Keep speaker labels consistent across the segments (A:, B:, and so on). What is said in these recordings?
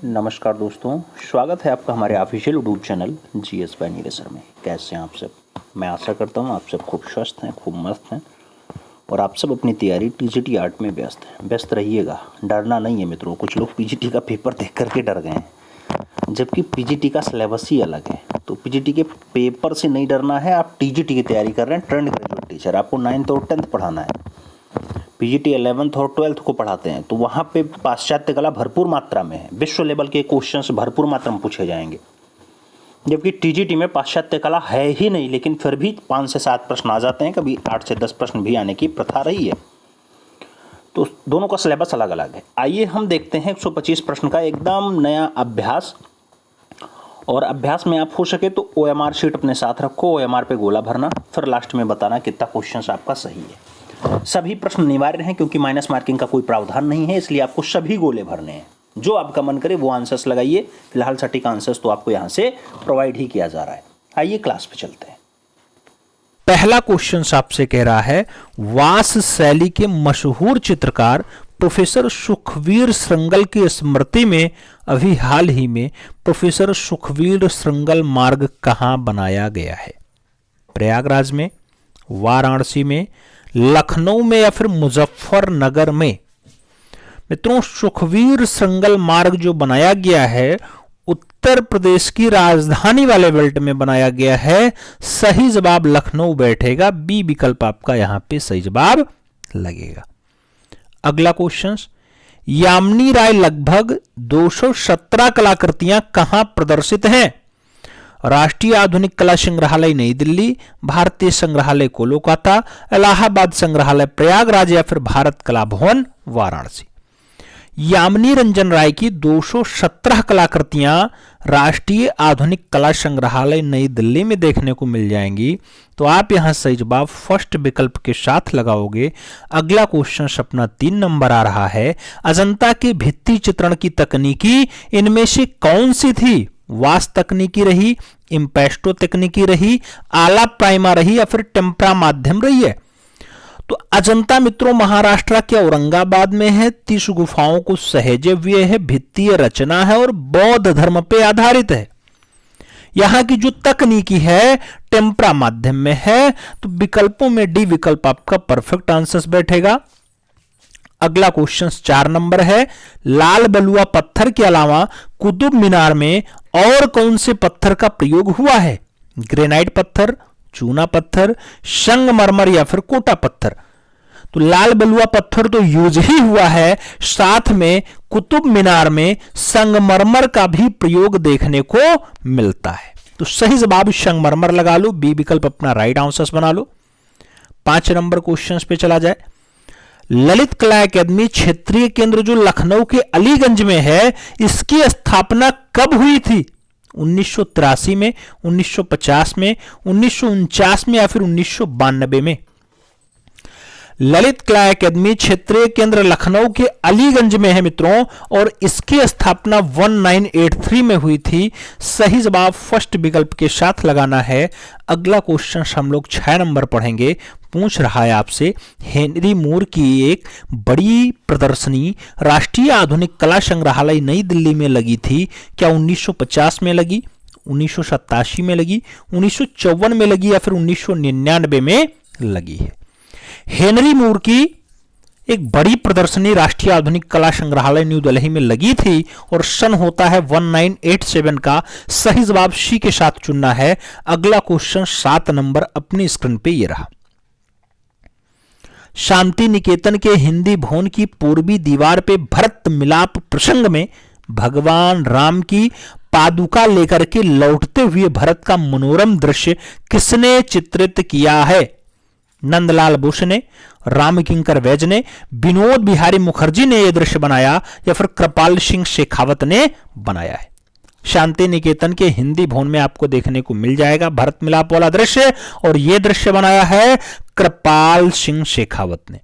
A: नमस्कार दोस्तों, स्वागत है आपका हमारे official YouTube channel GS bye Neeraj sir में। कैसे हैं आप सब? मैं आशा करता हूं आप सब खूब स्वस्थ हैं, खूब मस्त हैं और आप सब अपनी तैयारी टीजीटी आर्ट में व्यस्त रहिएगा। डरना नहीं है मित्रों। कुछ लोग पीजीटी का पेपर देख करके डर गए हैं, जबकि पीजीटी का सिलेबस ही अलग है। तो पीजीटी के पेपर से नहीं डरना है। आप टीजीटी की तैयारी कर रहे हैं, ट्रेंड ग्रेजुएट टीचर, आपको 9th और 10th पढ़ाना है। पीजीटी 11th और 12th को पढ़ाते हैं, तो वहाँ पे पाश्चात्य कला भरपूर मात्रा में है। विश्व लेवल के क्वेश्चंस भरपूर मात्रा में पूछे जाएंगे, जबकि टीजीटी में पाश्चात्य कला है ही नहीं, लेकिन फिर भी 5 से 7 प्रश्न आ जाते हैं, कभी 8 से 10 प्रश्न भी आने की प्रथा रही है। तो दोनों का सिलेबस अलग अलग है। आइए हम देखते हैं 125 प्रश्न का एकदम नया अभ्यास। और अभ्यास में आप हो सके तो OMR शीट अपने साथ रखो, OMR पे गोला भरना, फिर लास्ट में बताना कितना क्वेश्चन आपका सही है। सभी प्रश्न अनिवार्य हैं, क्योंकि माइनस मार्किंग का कोई प्रावधान नहीं है, इसलिए आपको सभी गोले भरने हैं। जो आपका मन करे वो आंसर्स लगाइए। फिलहाल सटीक आंसर्स तो आपको यहां से प्रोवाइड ही किया जा रहा है। आइए क्लास पे चलते हैं।
B: पहला क्वेश्चन आपसे कह रहा है, वास शैली के मशहूर चित्रकार प्रोफेसर सुखवीर श्रृंगल की स्मृति में अभी हाल ही में प्रोफेसर सुखवीर श्रृंगल मार्ग कहां बनाया गया है? प्रयागराज में, वाराणसी में, लखनऊ में या फिर मुजफ्फरनगर में? मित्रों, सुखवीर श्रृंगल मार्ग जो बनाया गया है उत्तर प्रदेश की राजधानी वाले बेल्ट में बनाया गया है। सही जवाब लखनऊ बैठेगा। बी विकल्प आपका यहां पे सही जवाब लगेगा। अगला क्वेश्चन, यामिनी राय लगभग 217 कलाकृतियां कहां प्रदर्शित हैं? राष्ट्रीय आधुनिक कला संग्रहालय नई दिल्ली, भारतीय संग्रहालय कोलकाता, इलाहाबाद संग्रहालय प्रयागराज या फिर भारत कला भवन वाराणसी? यामिनी रंजन राय की 217 कलाकृतियां राष्ट्रीय आधुनिक कला संग्रहालय नई दिल्ली में देखने को मिल जाएंगी। तो आप यहां सही जवाब फर्स्ट विकल्प के साथ लगाओगे। अगला क्वेश्चन अपना 3 नंबर आ रहा है, अजंता के भित्ति चित्रण की तकनीकी इनमें से कौन सी थी? वास तकनीकी रही, इम्पेस्टो तकनीकी रही, आला प्राइमा रही या फिर टेम्परा माध्यम रही है? तो अजंता मित्रों महाराष्ट्र के औरंगाबाद में है। 30 गुफाओं को सहेजे हुए है, भित्तीय रचना है और बौद्ध धर्म पे आधारित है। यहां की जो तकनीकी है टेम्परा माध्यम में है। तो विकल्पों में डी विकल्प आपका परफेक्ट आंसर बैठेगा। अगला क्वेश्चन 4 नंबर है, लाल बलुआ पत्थर के अलावा कुतुब मीनार में और कौन से पत्थर का प्रयोग हुआ है? ग्रेनाइट पत्थर, चूना पत्थर, संगमरमर या फिर कोटा पत्थर? तो लाल बलुआ पत्थर तो यूज ही हुआ है, साथ में कुतुब मीनार में संगमरमर का भी प्रयोग देखने को मिलता है। तो सही जवाब संगमरमर लगा लो। बी विकल्प अपना राइट आंसर बना लो। 5 नंबर क्वेश्चन पे चला जाए। ललित कला एकेडमी क्षेत्रीय केंद्र जो लखनऊ के अलीगंज में है, इसकी स्थापना कब हुई थी? 1983 में, 1950 में, 1949 में या फिर 1992 में? ललित कला एकेडमी क्षेत्रीय केंद्र लखनऊ के अलीगंज में है मित्रों, और इसकी स्थापना 1983 में हुई थी। सही जवाब फर्स्ट विकल्प के साथ लगाना है। अगला क्वेश्चन हम लोग 6 नंबर पढ़ेंगे। पूछ रहा है आपसे, हेनरी मूर की एक बड़ी प्रदर्शनी राष्ट्रीय आधुनिक कला संग्रहालय नई दिल्ली में लगी थी। क्या 1950 में लगी, 1987 में लगी, 1954 में लगी या फिर 1999 में लगी है? हेनरी मूर की एक बड़ी प्रदर्शनी राष्ट्रीय आधुनिक कला संग्रहालय न्यू दिल्ली में लगी थी और सन होता है 1987 का। सही जवाब सी के साथ चुनना है। अगला क्वेश्चन 7 नंबर अपनी स्क्रीन पे ये रहा। शांति निकेतन के हिंदी भवन की पूर्वी दीवार पे भरत मिलाप प्रसंग में भगवान राम की पादुका लेकर के लौटते हुए भरत का मनोरम दृश्य किसने चित्रित किया है? नंदलाल बोस ने, रामकिंकर वैज ने, विनोद बिहारी मुखर्जी ने यह दृश्य बनाया या फिर कृपाल सिंह शेखावत ने बनाया है? शांति निकेतन के हिंदी भवन में आपको देखने को मिल जाएगा भरत मिलाप वाला दृश्य, और यह दृश्य बनाया है कृपाल सिंह शेखावत ने।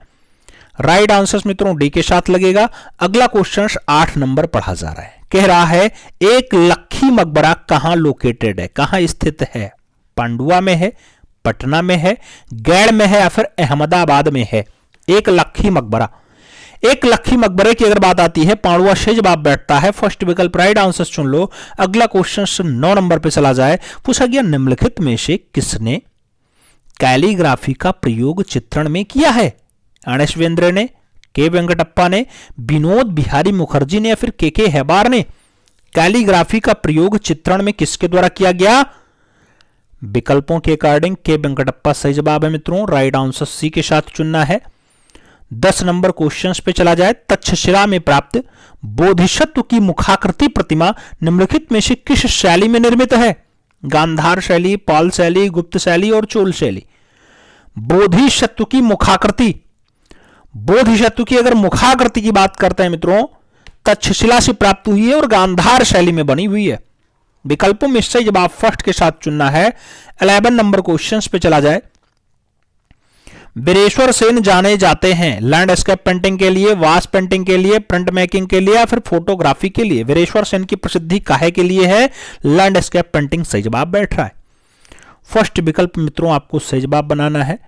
B: राइट आंसर मित्रों डी के साथ लगेगा। अगला क्वेश्चन 8 नंबर पढ़ा जा रहा है। कह रहा है, एक लखी मकबरा कहां लोकेटेड है, कहां स्थित है? पांडुआ में है, पटना में है, गैड़ में है या फिर अहमदाबाद में है? एक लखी मकबरा एक लखी मकबरे की अगर बात आती है, पांडुआ से जवाब बैठता है। फर्स्ट विकल्प राइट आंसर चुन लो। अगला क्वेश्चन 9 नंबर पे चला जाए। पूछा गया निम्नलिखित में से किसने कैलीग्राफी का प्रयोग चित्रण में किया है? एनएस वेंद्रे ने, के वेंकटप्पा ने, विनोद बिहारी मुखर्जी ने या फिर के हेबार ने? कैलीग्राफी का प्रयोग चित्रण में किसके द्वारा किया गया? विकल्पों के अकॉर्डिंग के वेंकटप्पा सही जवाब है मित्रों। राइट आंसर सी के साथ चुनना है। 10 नंबर क्वेश्चन पे चला जाए। तक्षशिला में प्राप्त बोधिसत्व की मुखाकृति प्रतिमा निम्नलिखित में से किस शैली में निर्मित है? गांधार शैली, पाल शैली, गुप्त शैली और चोल शैली। बोधिसत्व की मुखाकृति, बोधिसत्व की अगर मुखाकृति की बात करते हैं मित्रों, तक्षशिला से प्राप्त हुई है और गांधार शैली में बनी हुई है। विकल्पों में सही जवाब फर्स्ट के साथ चुनना है। 11 नंबर क्वेश्चन पे चला जाए। वीरेश्वर सेन जाने जाते हैं लैंडस्केप पेंटिंग के लिए, वास पेंटिंग के लिए, प्रिंट मेकिंग के लिए या फिर फोटोग्राफी के लिए? वीरेश्वर सेन की प्रसिद्धि काहे के लिए है? लैंडस्केप पेंटिंग सही जवाब बैठ रहा है। फर्स्ट विकल्प मित्रों आपको सही जवाब बनाना है।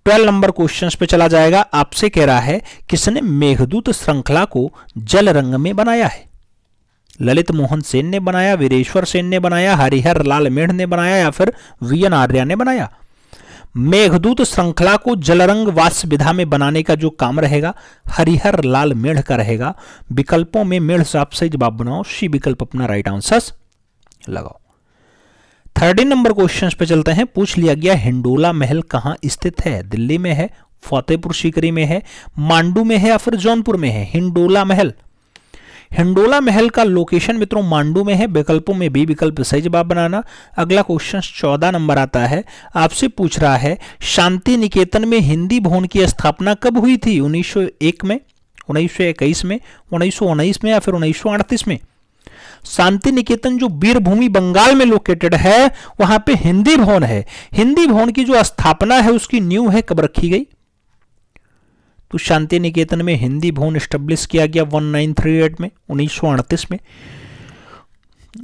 B: 12 नंबर क्वेश्चन पे चला जाएगा। आपसे कह रहा है किसने मेघदूत श्रृंखला को जल रंग में बनाया है? ललित मोहन सेन ने बनाया, वीरेश्वर सेन ने बनाया, हरिहर लाल मेढ़ ने बनाया या फिर वीएन आर्या ने बनाया? मेघदूत श्रृंखला को जलरंग वास्य विधा में बनाने का जो काम रहेगा हरिहर लाल मेढ़ का रहेगा। विकल्पों में मेढ़ से आप सही जवाब बनाओ। सी विकल्प अपना राइट आंसर लगाओ। 13 नंबर क्वेश्चन पे चलते हैं। पूछ लिया गया हिंडोला महल कहां स्थित है? दिल्ली में है, फतेहपुर सीकरी में है, मांडू में है या फिर जौनपुर में है? हिंडोला महल, हिंडोला महल का लोकेशन मित्रों मांडू में है। विकल्पों में बी विकल्प सही जवाब बनाना। अगला क्वेश्चन 14 नंबर आता है। आपसे पूछ रहा है शांति निकेतन में हिंदी भवन की स्थापना कब हुई थी? 1901 में, 1921 में, 1919 में या फिर 1938 में? शांति निकेतन जो वीरभूमि बंगाल में लोकेटेड है वहां पे हिंदी भवन है। हिंदी भवन की जो स्थापना है उसकी नींव है कब रखी गई? तो शांति निकेतन में हिंदी भवन स्टेब्लिश किया गया 1938 में, 1938 में।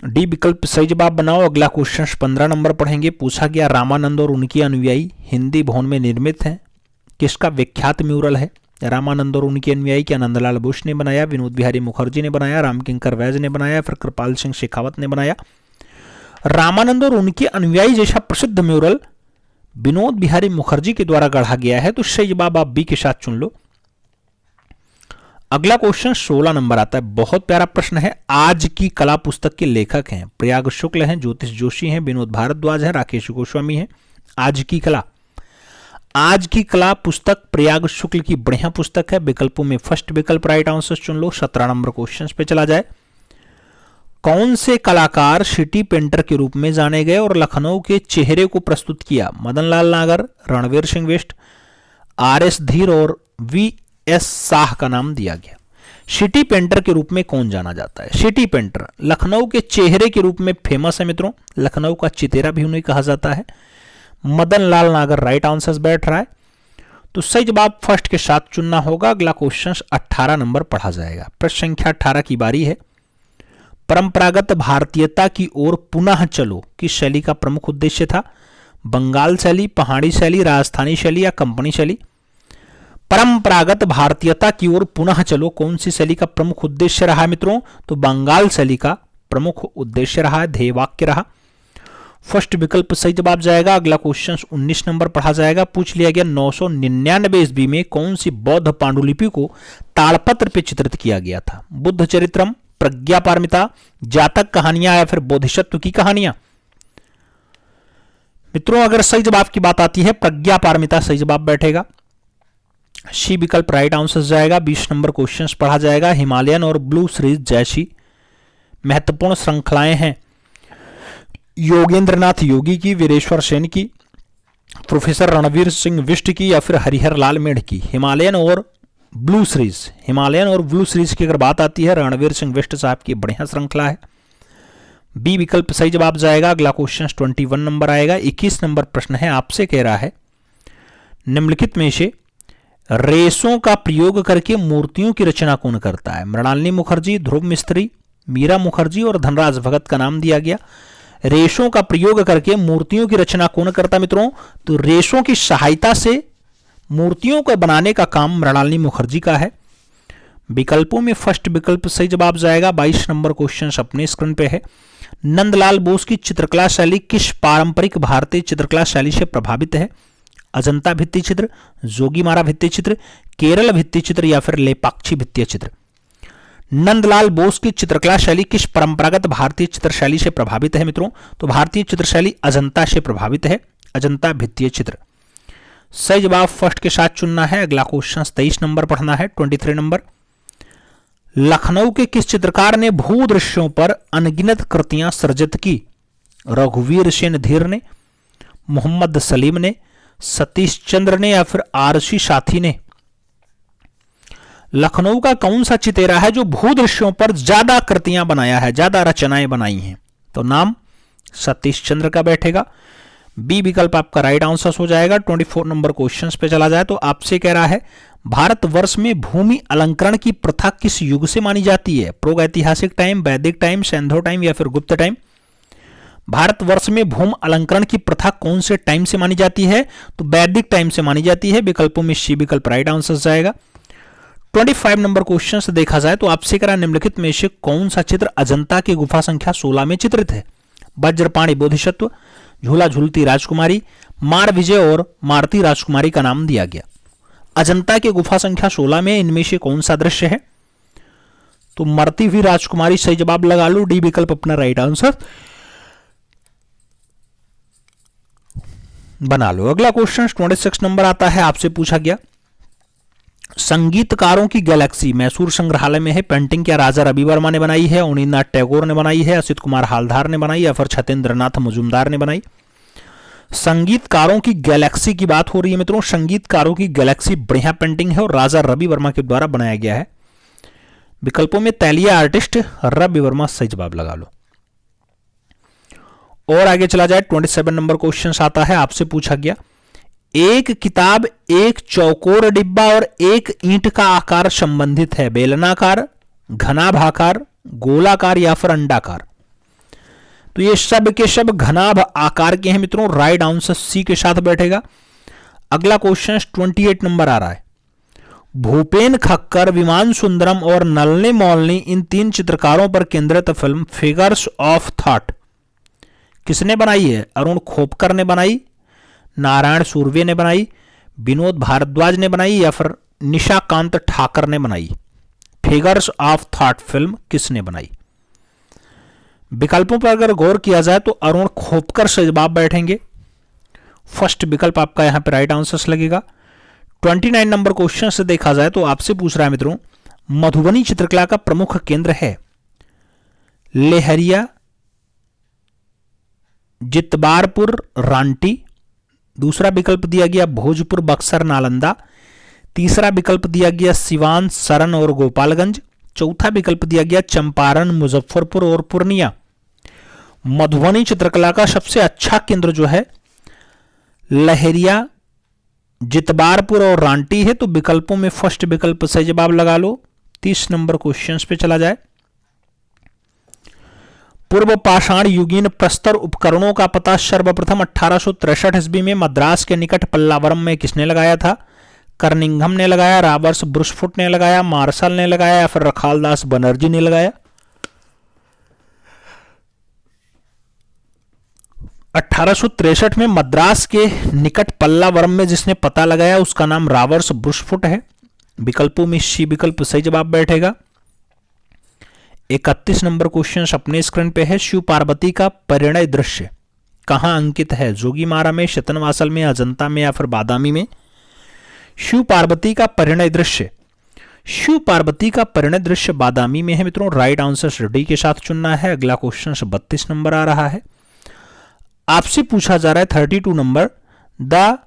B: डी विकल्प सही जवाब बनाओ। अगला क्वेश्चन 15 नंबर पढ़ेंगे। पूछा गया रामानंद और उनके अनुयायी हिंदी भवन में निर्मित हैं, किसका विख्यात म्यूरल है? रामानंद और उनके अनुयायी क्या नंदलाल बोस ने बनाया, विनोद बिहारी मुखर्जी ने बनाया, रामकिंकर वैज ने बनाया, फिर कृपाल सिंह शेखावत ने बनाया? रामानंद और उनके अनुयायी जैसा प्रसिद्ध म्यूरल विनोद बिहारी मुखर्जी के द्वारा गढ़ा गया है, तो सही जवाब आप बी के साथ चुन लो। अगला क्वेश्चन 16 नंबर आता है। बहुत प्यारा प्रश्न है। आज की कला पुस्तक के लेखक हैं प्रयाग शुक्ल हैं, ज्योतिष जोशी हैं, विनोद भारद्वाज हैं, राकेश गोस्वामी हैं। आज की कला, आज की कला पुस्तक प्रयाग शुक्ल की बढ़िया पुस्तक है। विकल्पों में फर्स्ट विकल्प राइट आंसर चुन लो। 17 नंबर क्वेश्चन पे चला जाए। कौन से कलाकार सिटी पेंटर के रूप में जाने गए और लखनऊ के चेहरे को प्रस्तुत किया? मदन लाल नागर, रणवीर सिंह बिष्ट, आर.एस. धीर और वी.एस. शाह का नाम दिया गया। सिटी पेंटर के रूप में कौन जाना जाता है? सिटी पेंटर लखनऊ के चेहरे के रूप में फेमस है मित्रों, लखनऊ का चितेरा भी उन्हें कहा जाता है। मदन लाल नागर राइट आंसर बैठ रहा है, तो सही जवाब फर्स्ट के साथ चुनना होगा। अगला क्वेश्चन 18 नंबर पढ़ा जाएगा। प्रश्न संख्या 18 की बारी है। परंपरागत भारतीयता की ओर पुनः चलो किस शैली का प्रमुख उद्देश्य था? बंगाल शैली, पहाड़ी शैली, राजस्थानी शैली या कंपनी शैली? परंपरागत भारतीयता की ओर पुनः चलो कौन सी शैली का प्रमुख उद्देश्य रहा मित्रों? तो बंगाल शैली का प्रमुख उद्देश्य रहा, ध्येय वाक्य रहा। फर्स्ट विकल्प सही जवाब जाएगा। अगला क्वेश्चन 19 नंबर पढ़ा जाएगा। पूछ लिया गया 999 ईस्वी में कौन सी बौद्ध पांडुलिपि को ताड़पत्र पे चित्रित किया गया था? बुद्ध चरित्रम, प्रज्ञा पारमिता, जातक कहानियां या फिर बोधिसत्व की कहानियां? मित्रों अगर सही जवाब की बात आती है प्रज्ञा पारमिता सही जवाब बैठेगा। सी विकल्प राइट आंसर जाएगा। 20 नंबर क्वेश्चन पढ़ा जाएगा। हिमालयन और ब्लू सीरीज जैसी महत्वपूर्ण श्रृंखलाएं हैं योगेंद्रनाथ योगी की, वीरेश्वर सेन की, प्रोफेसर रणवीर सिंह बिष्ट की या फिर हरिहर लाल मेढ़ की? हिमालयन और ब्लू सीरीज, हिमालयन और ब्लू सीरीज की अगर बात आती है रणवीर सिंह बिष्ट साहब की बढ़िया श्रृंखला है। बी विकल्प सही जवाब जाएगा। अगला क्वेश्चन 21 नंबर आएगा। 21 नंबर प्रश्न है। आपसे कह रहा है निम्नलिखित में से रेशों का प्रयोग करके मूर्तियों की रचना कौन करता है? मृणालिनी मुखर्जी, ध्रुव मिस्त्री, मीरा मुखर्जी और धनराज भगत का नाम दिया गया। रेशों का प्रयोग करके मूर्तियों की रचना कौन करता मित्रों? तो रेशों की सहायता से मूर्तियों को बनाने का काम मृणालिनी मुखर्जी का है। विकल्पों में फर्स्ट विकल्प सही जवाब जाएगा। 22 नंबर क्वेश्चन अपने स्क्रीन पे है। नंदलाल बोस की चित्रकला शैली किस पारंपरिक भारतीय चित्रकला शैली से प्रभावित है? अजंता भित्ति चित्र, जोगीमारा भित्ति चित्र, केरल भित्ति चित्र या फिर लेपाक्षी भित्ति चित्र। नंदलाल बोस की चित्रकला शैली किस परंपरागत भारतीय चित्र शैली से प्रभावित है मित्रों? तो भारतीय चित्र शैली अजंता से प्रभावित है, अजंता भित्तीय चित्र। सही जवाब फर्स्ट के साथ चुनना है। अगला क्वेश्चन 23 नंबर पढ़ना है। 23 नंबर, लखनऊ के किस चित्रकार ने भू दृश्यों पर अनगिनत कृतियां सर्जित की? रघुवीर सेन धीर ने, मोहम्मद सलीम ने, सतीश चंद्र ने या फिर आरसी साथी ने? लखनऊ का कौन सा चितेरा है जो भू दृश्यों पर ज्यादा कृतियां बनाया है, ज्यादा रचनाएं बनाई हैं? तो नाम सतीश चंद्र का बैठेगा। बी विकल्प आपका राइट आंसर हो जाएगा। 24 नंबर क्वेश्चन पे चला जाए तो आपसे कह रहा है भारतवर्ष में भूमि अलंकरण की प्रथा किस युग से मानी जाती है? प्रागैतिहासिक टाइम, वैदिक टाइम, सैंधव टाइम या फिर गुप्त टाइम? भारतवर्ष में भूमि अलंकरण की प्रथा कौन से टाइम से मानी जाती है? तो वैदिक टाइम से मानी जाती है। विकल्पों में सी विकल्प राइट आंसर जाएगा। 25 नंबर क्वेश्चन से देखा जाए तो आपसे कह रहा निम्नलिखित में से कौन सा चित्र अजंता की गुफा संख्या 16 में चित्रित है? वज्रपाणी बोधिसत्व, झूला झूलती राजकुमारी, मार विजय और मारती राजकुमारी का नाम दिया गया। अजंता के गुफा संख्या 16 में इनमें से कौन सा दृश्य है? तो मरती हुई राजकुमारी सही जवाब लगा लो। डी विकल्प अपना राइट आंसर बना लो। अगला क्वेश्चन 26 नंबर आता है। आपसे पूछा गया संगीतकारों की गैलेक्सी मैसूर संग्रहालय में है। पेंटिंग क्या राजा रवि वर्मा ने बनाई है, अवनींद्रनाथ टैगोर ने बनाई है, असित कुमार हालधार ने बनाई या फिर छतेंद्रनाथ मजूमदार ने बनाई? संगीतकारों की गैलेक्सी की बात हो रही है मित्रों। संगीतकारों की गैलेक्सी बढ़िया पेंटिंग है और राजा रवि वर्मा के द्वारा बनाया गया है। विकल्पों में तैलिया आर्टिस्ट, रवि वर्मा सही जवाब लगा लो। और आगे चला जाए 27 नंबर क्वेश्चन आता है। आपसे पूछा गया एक किताब एक चौकोर डिब्बा और एक ईंट का आकार संबंधित है, बेलनाकार, घनाभाकार, गोलाकार या फिर अंडाकार? तो ये सब के सब घनाभ आकार के हैं मित्रों। राइट आंसर सी के साथ बैठेगा। अगला क्वेश्चन 28 नंबर आ रहा है। भूपेन खक्कर, विमान सुंदरम और नलनी मौलनी इन 3 चित्रकारों पर केंद्रित फिल्म फिगर्स ऑफ थॉट किसने बनाई है? अरुण खोपकर ने बनाई, नारायण सूर्वे ने बनाई, विनोद भारद्वाज ने बनाई या फिर निशाकांत ठाकर ने बनाई? फिगर्स ऑफ थॉट फिल्म किसने बनाई? विकल्पों पर अगर गौर किया जाए तो अरुण खोपकर से जवाब बैठेंगे। फर्स्ट विकल्प आपका यहां पर राइट आंसर लगेगा। 29 नंबर क्वेश्चन से देखा जाए तो आपसे पूछ रहा है मित्रों मधुबनी चित्रकला का प्रमुख केंद्र है लेहरिया, जितबारपुर, रांटी। दूसरा विकल्प दिया गया भोजपुर, बक्सर, नालंदा। तीसरा विकल्प दिया गया सिवान, सरन और गोपालगंज। चौथा विकल्प दिया गया चंपारण, मुजफ्फरपुर और पूर्णिया। मधुबनी चित्रकला का सबसे अच्छा केंद्र जो है लहरिया, जितबारपुर और रांटी है। तो विकल्पों में फर्स्ट विकल्प सही जवाब लगा लो। 30 नंबर क्वेश्चन पे चला जाए। पूर्व पाषाण युगीन प्रस्तर उपकरणों का पता सर्वप्रथम 1863 ईस्वी में मद्रास के निकट पल्लावरम में किसने लगाया था? कर्निंघम ने लगाया, रॉबर्ट्स ब्रुसफुट ने लगाया, मार्शल ने लगाया या फिर रखालदास बनर्जी ने लगाया? 1863 में मद्रास के निकट पल्लावरम में जिसने पता लगाया उसका नाम रॉबर्ट्स ब्रुसफुट है। विकल्पों में सी विकल्प सही जवाब बैठेगा। 31 नंबर क्वेश्चन अपने स्क्रीन पे है। शिव पार्वती का परिणय दृश्य कहां अंकित है? जोगीमारा में, शतनवासल में, अजंता में या फिर बादामी में? शिव पार्वती का परिणय दृश्य, शिव पार्वती का परिणय दृश्य बादामी में है मित्रों। राइट आंसर डी के साथ चुनना है। अगला क्वेश्चन 32 नंबर आ रहा है। आपसे पूछा जा रहा है 32 नंबर द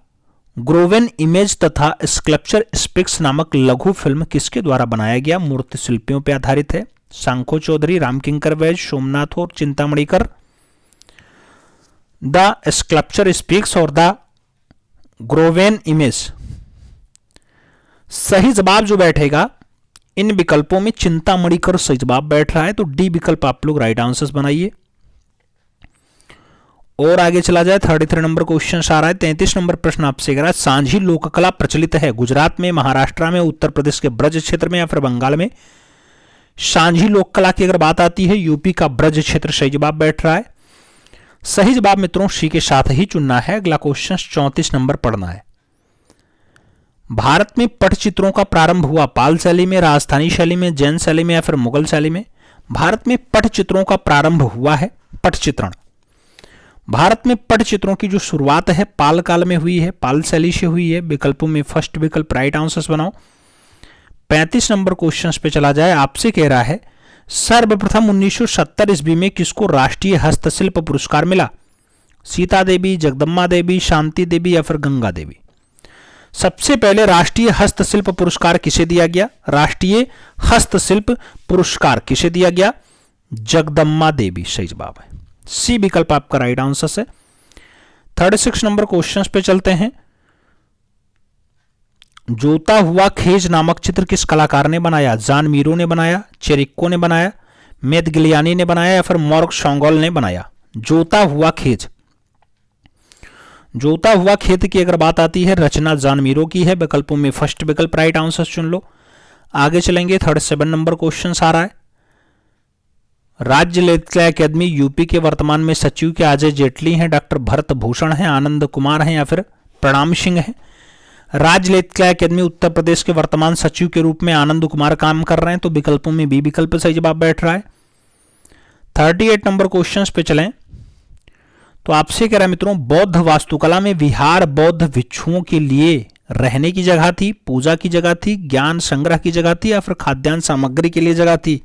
B: ग्रोवेन इमेज तथा स्कल्पचर स्पिक्स नामक लघु फिल्म किसके द्वारा बनाया गया? मूर्ति शिल्पियों पर आधारित है। सांखो चौधरी, रामकिंकर वैज, सोमनाथ और चिंतामणिकर। द स्कल्पचर स्पीक्स और द ग्रोवेन इमेज। सही जवाब जो बैठेगा इन विकल्पों में चिंतामणिकर सही जवाब बैठ रहा है। तो डी विकल्प आप लोग राइट आंसर्स बनाइए। और आगे चला जाए 33 नंबर क्वेश्चन आ रहा है। 33 नंबर प्रश्न आपसे कह रहा है सांझी लोक कला प्रचलित है गुजरात में, महाराष्ट्र में, उत्तर प्रदेश के ब्रज क्षेत्र में या फिर बंगाल में। सांझी लोक कला की अगर बात आती है यूपी का ब्रज क्षेत्र सही जवाब बैठ रहा है। सही जवाब मित्रों सी के साथ ही चुनना है। अगला क्वेश्चन 34 नंबर पढ़ना है। भारत में पटचित्रों का प्रारंभ हुआ पाल शैली में, राजस्थानी शैली में, जैन शैली में या फिर मुगल शैली में। भारत में पटचित्रों का प्रारंभ हुआ है, पटचित्रण भारत में पटचित्रों की जो शुरुआत है पाल काल में हुई है, पाल शैली से हुई है। विकल्पों में फर्स्ट विकल्प राइट आंसर्स बनाओ। 35 नंबर क्वेश्चन पे चला जाए। आपसे कह रहा है सर्वप्रथम 1970 ईस्वी में किसको राष्ट्रीय हस्तशिल्प पुरस्कार मिला? सीता देवी, जगदम्बा देवी, शांति देवी या फिर गंगा देवी। सबसे पहले राष्ट्रीय हस्तशिल्प पुरस्कार किसे दिया गया? राष्ट्रीय हस्तशिल्प पुरस्कार किसे दिया गया? जगदम्बा देवी सही जवाब है। सी विकल्प आपका राइट आंसर है। 36 नंबर क्वेश्चन पे चलते हैं। जोता हुआ खेज नामक चित्र किस कलाकार ने बनाया? जॉन मीरो ने बनाया, चेरिक्को ने बनाया, मेदगिलियानी ने बनाया या फिर मॉर्ग शोंगोल ने बनाया। जोता हुआ खेज, जोता हुआ खेत की अगर बात आती है रचना जॉन मीरो की है। विकल्पों में फर्स्ट विकल्प राइट आंसर चुन लो। आगे चलेंगे 37 नंबर क्वेश्चन आ रहा है। राज्य लेखकला अकादमी यूपी के वर्तमान में सचिव के अजय जेटली हैं, डॉक्टर भरत भूषण हैं, आनंद कुमार हैं या फिर प्रणाम सिंह हैं। राज्य लेखकला अकादमी उत्तर प्रदेश के वर्तमान सचिव के रूप में आनंद कुमार काम कर रहे हैं, तो विकल्पों में बी विकल्प सही जवाब बैठ रहा है। 38 नंबर क्वेश्चन पे चलें तो आपसे कह रहा है मित्रों बौद्ध वास्तुकला में विहार बौद्ध भिक्षुओं के लिए रहने की जगह थी, पूजा की जगह थी, ज्ञान संग्रह की जगह थी या फिर खाद्यान्न सामग्री के लिए जगह थी?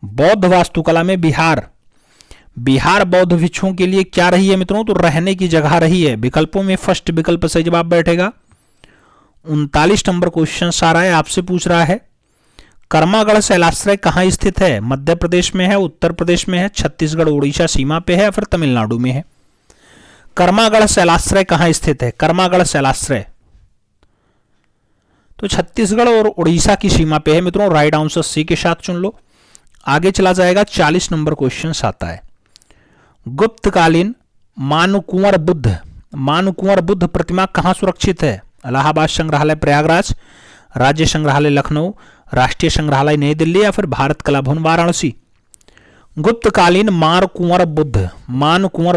B: बौद्ध वास्तुकला में बिहार बौद्ध भिक्षुओं के लिए क्या रही है मित्रों? तो रहने की जगह रही है। विकल्पों में फर्स्ट विकल्प सही जवाब बैठेगा। 39 नंबर क्वेश्चन आ रहा है। आपसे पूछ रहा है कर्मागढ़ शैलाश्रय कहाँ स्थित है? मध्य प्रदेश में है, उत्तर प्रदेश में है, छत्तीसगढ़ उड़ीसा सीमा पे है या फिर तमिलनाडु में है? कर्मागढ़ शैलाश्रय कहाँ स्थित है? कर्मागढ़ शैलाश्रय तो छत्तीसगढ़ और उड़ीसा की सीमा पे है मित्रों। राइट आंसर सी के साथ चुन लो। आगे चला जाएगा 40 नंबर क्वेश्चन आता है। गुप्तकालीन मानुकुंवर बुद्ध प्रतिमा कहाँ सुरक्षित है? इलाहाबाद संग्रहालय प्रयागराज, राज्य संग्रहालय लखनऊ, राष्ट्रीय संग्रहालय नई दिल्ली या फिर भारत कला भवन वाराणसी। गुप्तकालीन मानकुंवर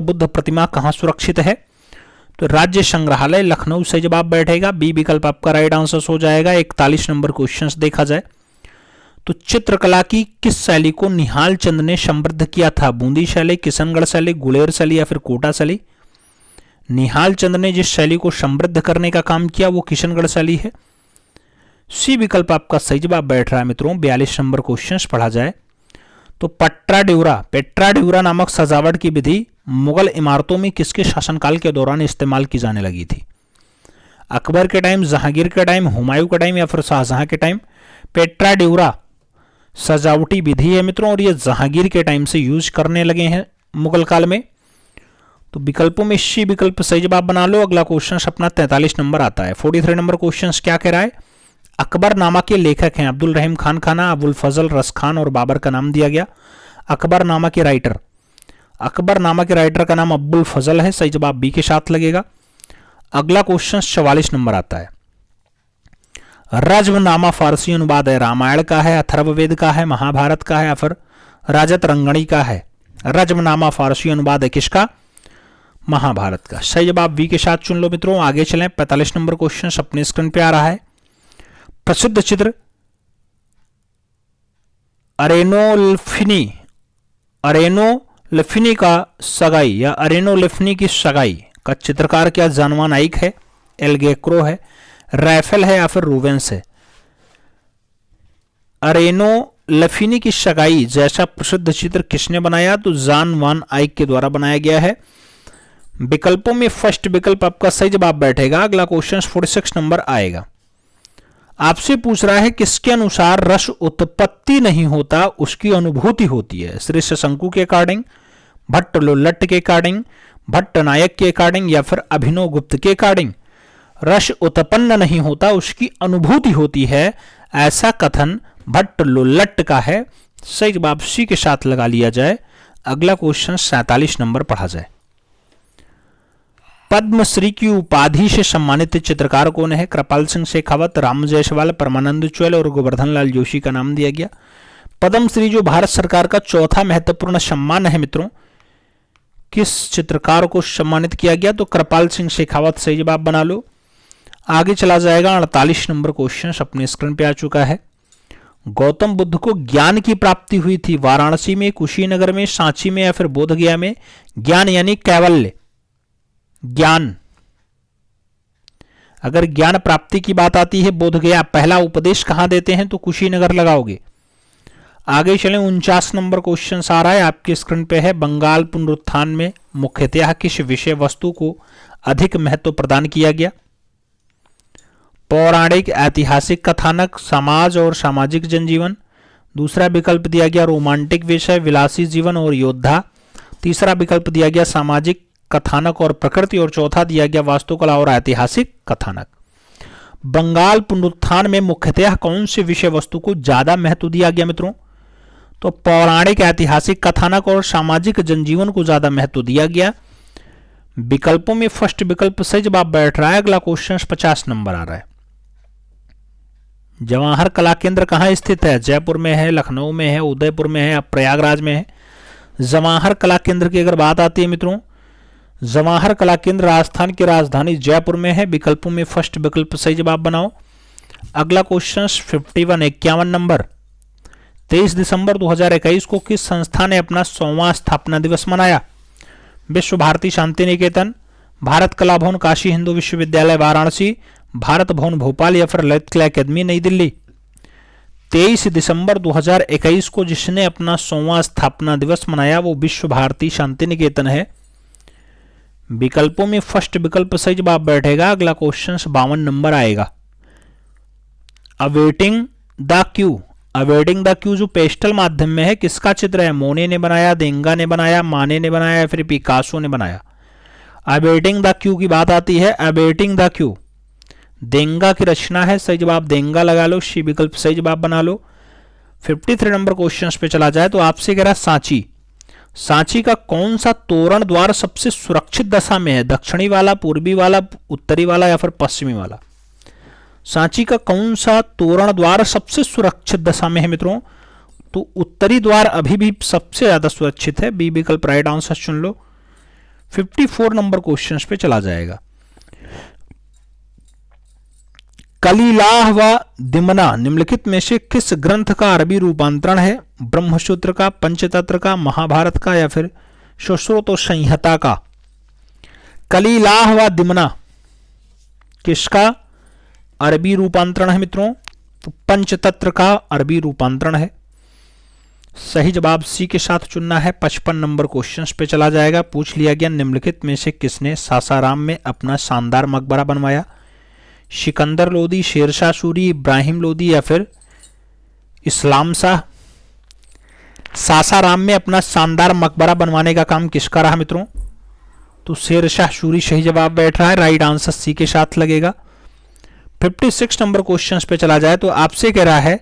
B: बुद्ध प्रतिमा कहाँ सुरक्षित है? तो राज्य संग्रहालय लखनऊ से जवाब बैठेगा। बी विकल्प आपका राइट आंसर हो जाएगा। 41 नंबर क्वेश्चन देखा जाए तो चित्रकला की किस शैली को निहाल चंद ने समृद्ध किया था? बूंदी शैली, किशनगढ़ शैली, गुलेर शैली या फिर कोटा शैली? निहाल चंद ने जिस शैली को समृद्ध करने का काम किया वो किशनगढ़ शैली है। सी विकल्प आपका सही जवाब बैठ रहा है मित्रों। 42 नंबर क्वेश्चन पढ़ा जाए तो पेट्रा ड्यूरा नामक सजावट की विधि मुगल इमारतों में किसके शासनकाल के दौरान इस्तेमाल की जाने लगी थी? अकबर के टाइम, जहांगीर के टाइम, हुमायूं के टाइम या फिर शाहजहां के टाइम? पेट्रा ड्यूरा सजावटी विधि है मित्रों और ये जहांगीर के टाइम से यूज करने लगे हैं मुगल काल में। तो विकल्पों में सी विकल्प सही जवाब बना लो। अगला क्वेश्चन अपना 43 नंबर आता है। 43 नंबर क्वेश्चन क्या कह रहा है? अकबरनामा के लेखक हैं अब्दुल रहीम खान खाना, अबुल फजल रस खान और बाबर का नाम दिया गया। अकबरनामा के राइटर का नाम अबुल फजल है, सही जवाब बी के साथ लगेगा। अगला क्वेश्चन 44 नंबर आता है। रज्मनामा फारसी अनुवाद है, रामायण का है, अथर्ववेद का है, महाभारत का है या फिर राजत रंगणी का है? रज्मनामा फारसी अनुवाद है किसका? महाभारत का। सही जवाब बी के साथ चुन लो मित्रों। आगे चलें 45 नंबर क्वेश्चन अपने स्क्रीन पे आ रहा है। प्रसिद्ध चित्र अरेनोल्फिनी का सगाई या अरेनोल्फिनी की सगाई का चित्रकार क्या जान वान आइक है, एल्गेक्रो है, रैफेल है या फिर रूवेंस है? अरेनोल्फिनी की सगाई जैसा प्रसिद्ध चित्र किसने बनाया? तो जान वान आइक के द्वारा बनाया गया है। विकल्पों में फर्स्ट विकल्प आपका सही जवाब बैठेगा। अगला क्वेश्चन 46 नंबर आएगा। आपसे पूछ रहा है किसके अनुसार रस उत्पत्ति नहीं होता उसकी अनुभूति होती है? श्री शंकु के अकॉर्डिंग, भट्ट लोल्लट के अकॉर्डिंग, भट्ट नायक के अकॉर्डिंग या फिर अभिनव गुप्त के अकॉर्डिंग? रस उत्पन्न नहीं होता उसकी अनुभूति होती है, ऐसा कथन भट्ट लोल्लट का है। सही जवाब सी के साथ लगा लिया जाए। अगला क्वेश्चन 47 नंबर पढ़ा जाए। पद्मश्री की उपाधि से सम्मानित चित्रकार कौन है? कृपाल सिंह शेखावत, राम जायसवाल, परमानंद चौल और गोवर्धन लाल जोशी का नाम दिया गया। पद्मश्री जो भारत सरकार का चौथा महत्वपूर्ण सम्मान है मित्रों, किस चित्रकार को सम्मानित किया गया? तो कृपाल सिंह शेखावत सही जवाब बना लो। आगे चला जाएगा। 48 नंबर क्वेश्चन अपने स्क्रीन पे आ चुका है। गौतम बुद्ध को ज्ञान की प्राप्ति हुई थी वाराणसी में, कुशीनगर में, सांची में या फिर बोधगया में? ज्ञान यानी कैवल्य, ज्ञान। अगर ज्ञान प्राप्ति की बात आती है बोधगया, पहला उपदेश कहां देते हैं? तो कुशीनगर लगाओगे। आगे चलें। 49 नंबर क्वेश्चन आ रहा है आपके स्क्रीन पे है। बंगाल पुनरुत्थान में मुख्यतः किस विषय वस्तु को अधिक महत्व प्रदान किया गया? पौराणिक, ऐतिहासिक कथानक, समाज और सामाजिक जनजीवन। दूसरा विकल्प दिया गया रोमांटिक विषय, विलासी जीवन और योद्धा। तीसरा विकल्प दिया गया सामाजिक कथानक और प्रकृति, और चौथा दिया गया वास्तुकला और ऐतिहासिक कथानक। बंगाल पुनरुत्थान में मुख्यतः कौन से विषय वस्तु को ज्यादा महत्व दिया गया मित्रों? तो पौराणिक, ऐतिहासिक कथानक और सामाजिक जनजीवन को ज्यादा महत्व दिया गया। विकल्पों में फर्स्ट विकल्प सही जवाब बैठ रहा है। अगला क्वेश्चन 50 नंबर आ रहा है। जवाहर कला केंद्र कहाँ स्थित है? जयपुर में है, लखनऊ में है, उदयपुर में है, प्रयागराज में है? जवाहर कला केंद्र की अगर बात आती है मित्रों, जवाहर कला केंद्र राजस्थान की राजधानी जयपुर में है। विकल्पों में फर्स्ट विकल्प सही जवाब बनाओ। अगला क्वेश्चन 51 नंबर। 23 दिसंबर 2021 को किस संस्था ने अपना 100वां स्थापना दिवस मनाया? विश्व भारती शांति निकेतन, भारत कला भवन काशी हिंदू विश्वविद्यालय वाराणसी, भारत भवन भोपाल या फिर ललित कला अकादमी नई दिल्ली? 23 दिसंबर 2021 को जिसने अपना 100वां स्थापना दिवस मनाया वो विश्व भारती शांति निकेतन है। विकल्पों में फर्स्ट विकल्प सही जवाब बैठेगा। अगला क्वेश्चन 52 नंबर आएगा। Awaiting the Q, awaiting the Q जो पेस्टल माध्यम में है, किसका चित्र है? मोने ने बनाया, देंगा ने बनाया, माने ने बनाया या फिर पिकासो ने बनाया? अवेटिंग द क्यू की बात आती है। अवेटिंग द क्यू देंगा की रचना है। सही जवाब देंगा लगा लो। सी विकल्प सही जवाब बना लो। 53 नंबर क्वेश्चन पे चला जाए तो आपसे कह रहा सांची, सांची का कौन सा तोरण द्वार सबसे सुरक्षित दशा में है? दक्षिणी वाला, पूर्वी वाला, उत्तरी वाला या फिर पश्चिमी वाला? सांची का कौन सा तोरण द्वार सबसे सुरक्षित दशा में है मित्रों? तो उत्तरी द्वार अभी भी सबसे ज्यादा सुरक्षित है। बी विकल्प राइट आंसर चुन लो। 54 नंबर क्वेश्चन पे चला जाएगा। कलिलाह व दिमना निम्नलिखित में से किस ग्रंथ का अरबी रूपांतरण है? ब्रह्मसूत्र का, पंचतंत्र का, महाभारत का या फिर सुश्रुत संहिता का? कलिलाह व दिमना किसका अरबी रूपांतरण है मित्रों? तो पंचतंत्र का अरबी रूपांतरण है। सही जवाब सी के साथ चुनना है। 55 नंबर क्वेश्चन पे चला जाएगा। पूछ लिया गया निम्नलिखित में से किसने सासाराम में अपना शानदार मकबरा बनवाया? सिकंदर लोदी, शेरशाह सूरी, इब्राहिम लोदी या फिर इस्लाम शाह? सासाराम में अपना शानदार मकबरा बनवाने का काम किसका रहा मित्रों? तो शेरशाह सूरी सही जवाब बैठ रहा है। राइट आंसर सी के साथ लगेगा। 56 नंबर क्वेश्चन पे चला जाए तो आपसे कह रहा है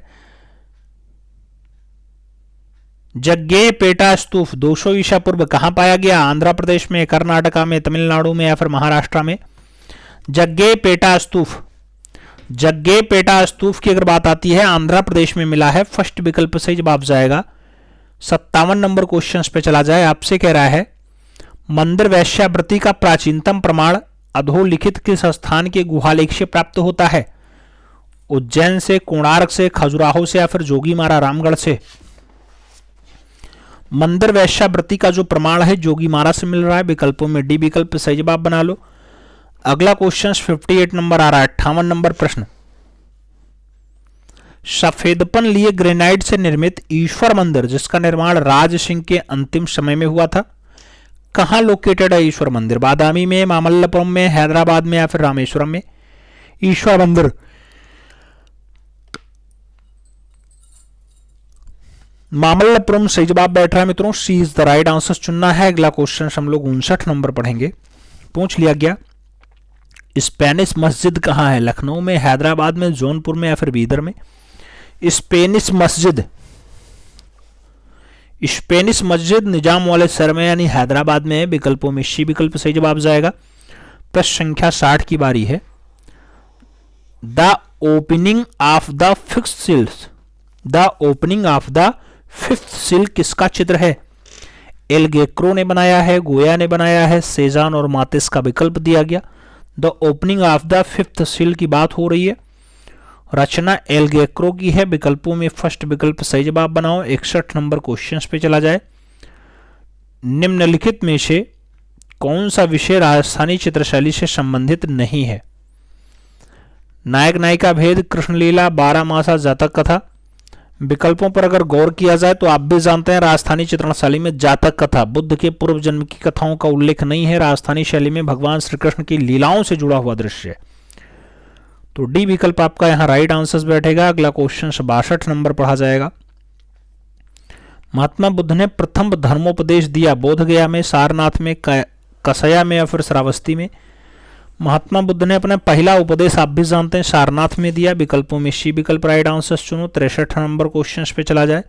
B: जग्गेपेटा स्तूप 200 ईसा पूर्व कहां पाया गया? आंध्र प्रदेश में, कर्नाटका में, तमिलनाडु में या फिर महाराष्ट्र में? जग्गेपेटा स्तूप, जग्गेपेटा स्तूप की अगर बात आती है आंध्र प्रदेश में मिला है। फर्स्ट विकल्प सही जवाब जाएगा। 57 नंबर क्वेश्चन पे चला जाए। आपसे कह रहा है मंदिर वैश्यावृत्ति का प्राचीनतम प्रमाण अधोलिखित किस स्थान के गुहालेख से प्राप्त होता है? उज्जैन से, कोणार्क से, खजुराहो से या फिर जोगीमारा रामगढ़ से? मंदिर वैश्यावृत्ति का जो प्रमाण है जोगीमारा से मिल रहा है। विकल्पों में डी विकल्प सही जवाब बना लो। अगला क्वेश्चन 58 नंबर आ रहा है। 58 नंबर प्रश्न। सफेदपन लिए ग्रेनाइट से निर्मित ईश्वर मंदिर जिसका निर्माण राज सिंह के अंतिम समय में हुआ था, कहां लोकेटेड है ईश्वर मंदिर? बादामी में, मामल्लपुरम में, हैदराबाद में या फिर रामेश्वरम में? ईश्वर मंदिर मामल्लपुरम सही जवाब बैठ रहा है मित्रों। सी इज द राइट आंसर चुनना है। अगला क्वेश्चन हम लोग 59 नंबर पढ़ेंगे। पूछ लिया गया स्पेनिश मस्जिद कहां है? लखनऊ में, हैदराबाद में, जौनपुर में या फिर बीदर में? स्पेनिश मस्जिद स्पेनिश मस्जिद निजाम वाले शहर में यानी हैदराबाद में है। विकल्पों में सी विकल्प सही जवाब जाएगा। प्रश्न संख्या 60 की बारी है। The opening of the fifth seals, the opening of the fifth seal किसका चित्र है? एल गेक्रो ने बनाया है, गोया ने बनाया है, सेजान और मातिस का विकल्प दिया गया। The opening of the fifth seal की बात हो रही है। रचना एल गेक्रो की है। विकल्पों में फर्स्ट विकल्प सही जवाब बनाओ। 61 नंबर क्वेश्चन पे चला जाए। निम्नलिखित में से कौन सा विषय राजस्थानी चित्रशैली से संबंधित नहीं है? नायक नायिका भेद, कृष्णलीला, 12 मासा, जातक कथा। विकल्पों पर अगर गौर किया जाए तो आप भी जानते हैं राजस्थानी चित्रण शैली में जातक कथा, बुद्ध के पूर्व जन्म की कथाओं का उल्लेख नहीं है। राजस्थानी शैली में भगवान श्री कृष्ण की लीलाओं से जुड़ा हुआ दृश्य है। तो डी विकल्प आपका यहां राइट आंसर बैठेगा। अगला क्वेश्चन 62 नंबर पढ़ा जाएगा। महात्मा बुद्ध ने प्रथम धर्मोपदेश दिया बोध गया में, सारनाथ में, कसया में या फिर श्रावस्ती में? महात्मा बुद्ध ने अपना पहला उपदेश आप भी जानते हैं सारनाथ में दिया। विकल्पों में सी विकल्प राइट आंसर चुनो। 63 नंबर क्वेश्चन पे चला जाए।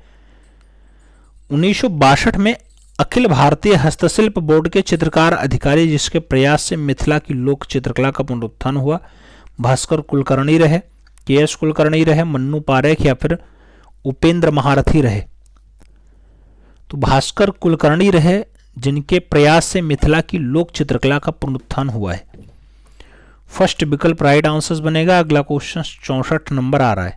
B: 1962 में अखिल भारतीय हस्तशिल्प बोर्ड के चित्रकार अधिकारी जिसके प्रयास से मिथिला की लोक चित्रकला का पुनरुत्थान हुआ, भास्कर कुलकर्णी रहे, के.एस. कुलकर्णी रहे, मन्नू पारेख या फिर उपेंद्र महारथी रहे? तो भास्कर कुलकर्णी रहे जिनके प्रयास से मिथिला की लोक चित्रकला का पुनरुत्थान हुआ है। फर्स्ट विकल्प राइट आंसर बनेगा। अगला क्वेश्चन 64 नंबर आ रहा है।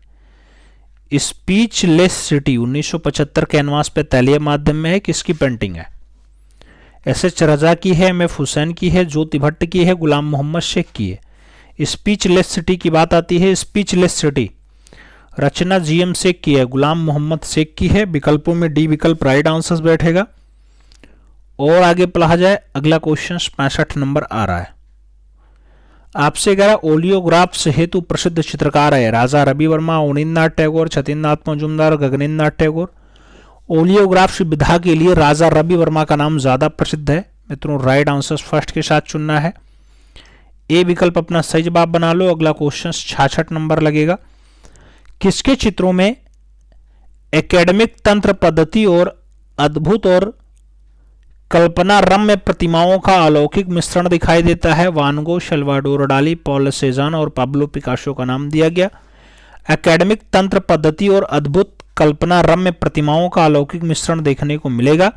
B: स्पीचलेस सिटी 1975 कैनवास पे तैलीय माध्यम में है, किसकी पेंटिंग है? एस.एच. रजा की है, एम.एफ. हुसैन की है, ज्योति भट्ट की है, गुलाम मोहम्मद शेख की है? स्पीचलेस सिटी की बात आती है। स्पीचलेस सिटी रचना जी.एम. शेख की है, गुलाम मोहम्मद शेख की है। विकल्पों में डी विकल्प राइट आंसर बैठेगा। और आगे पढ़ा जाए। अगला क्वेश्चन 65 नंबर आ रहा है। आपसे कह रहा ओलियोग्राफ्स हेतु प्रसिद्ध चित्रकार है राजा रवि वर्मा, अवनींद्रनाथ टैगोर, छतीन्द्रनाथ मजूमदार, गगनेन्द्रनाथ टैगोर? ओलियोग्राफ्स विधा के लिए राजा रवि वर्मा का नाम ज्यादा प्रसिद्ध है। मित्रों राइट आंसर फर्स्ट के साथ चुनना है। ए विकल्प अपना सही जवाब बना लो। अगला क्वेश्चन 66 नंबर लगेगा। किसके चित्रों में एकेडमिक तंत्र पद्धति और अद्भुत और कल्पना रम्य प्रतिमाओं का अलौकिक मिश्रण दिखाई देता है? वान गो, सल्वाडोर डाली, पॉल सेजान और पाब्लो पिकासो का नाम दिया गया। एकेडमिक तंत्र पद्धति और अद्भुत कल्पना रम्य प्रतिमाओं का अलौकिक मिश्रण देखने को मिलेगा।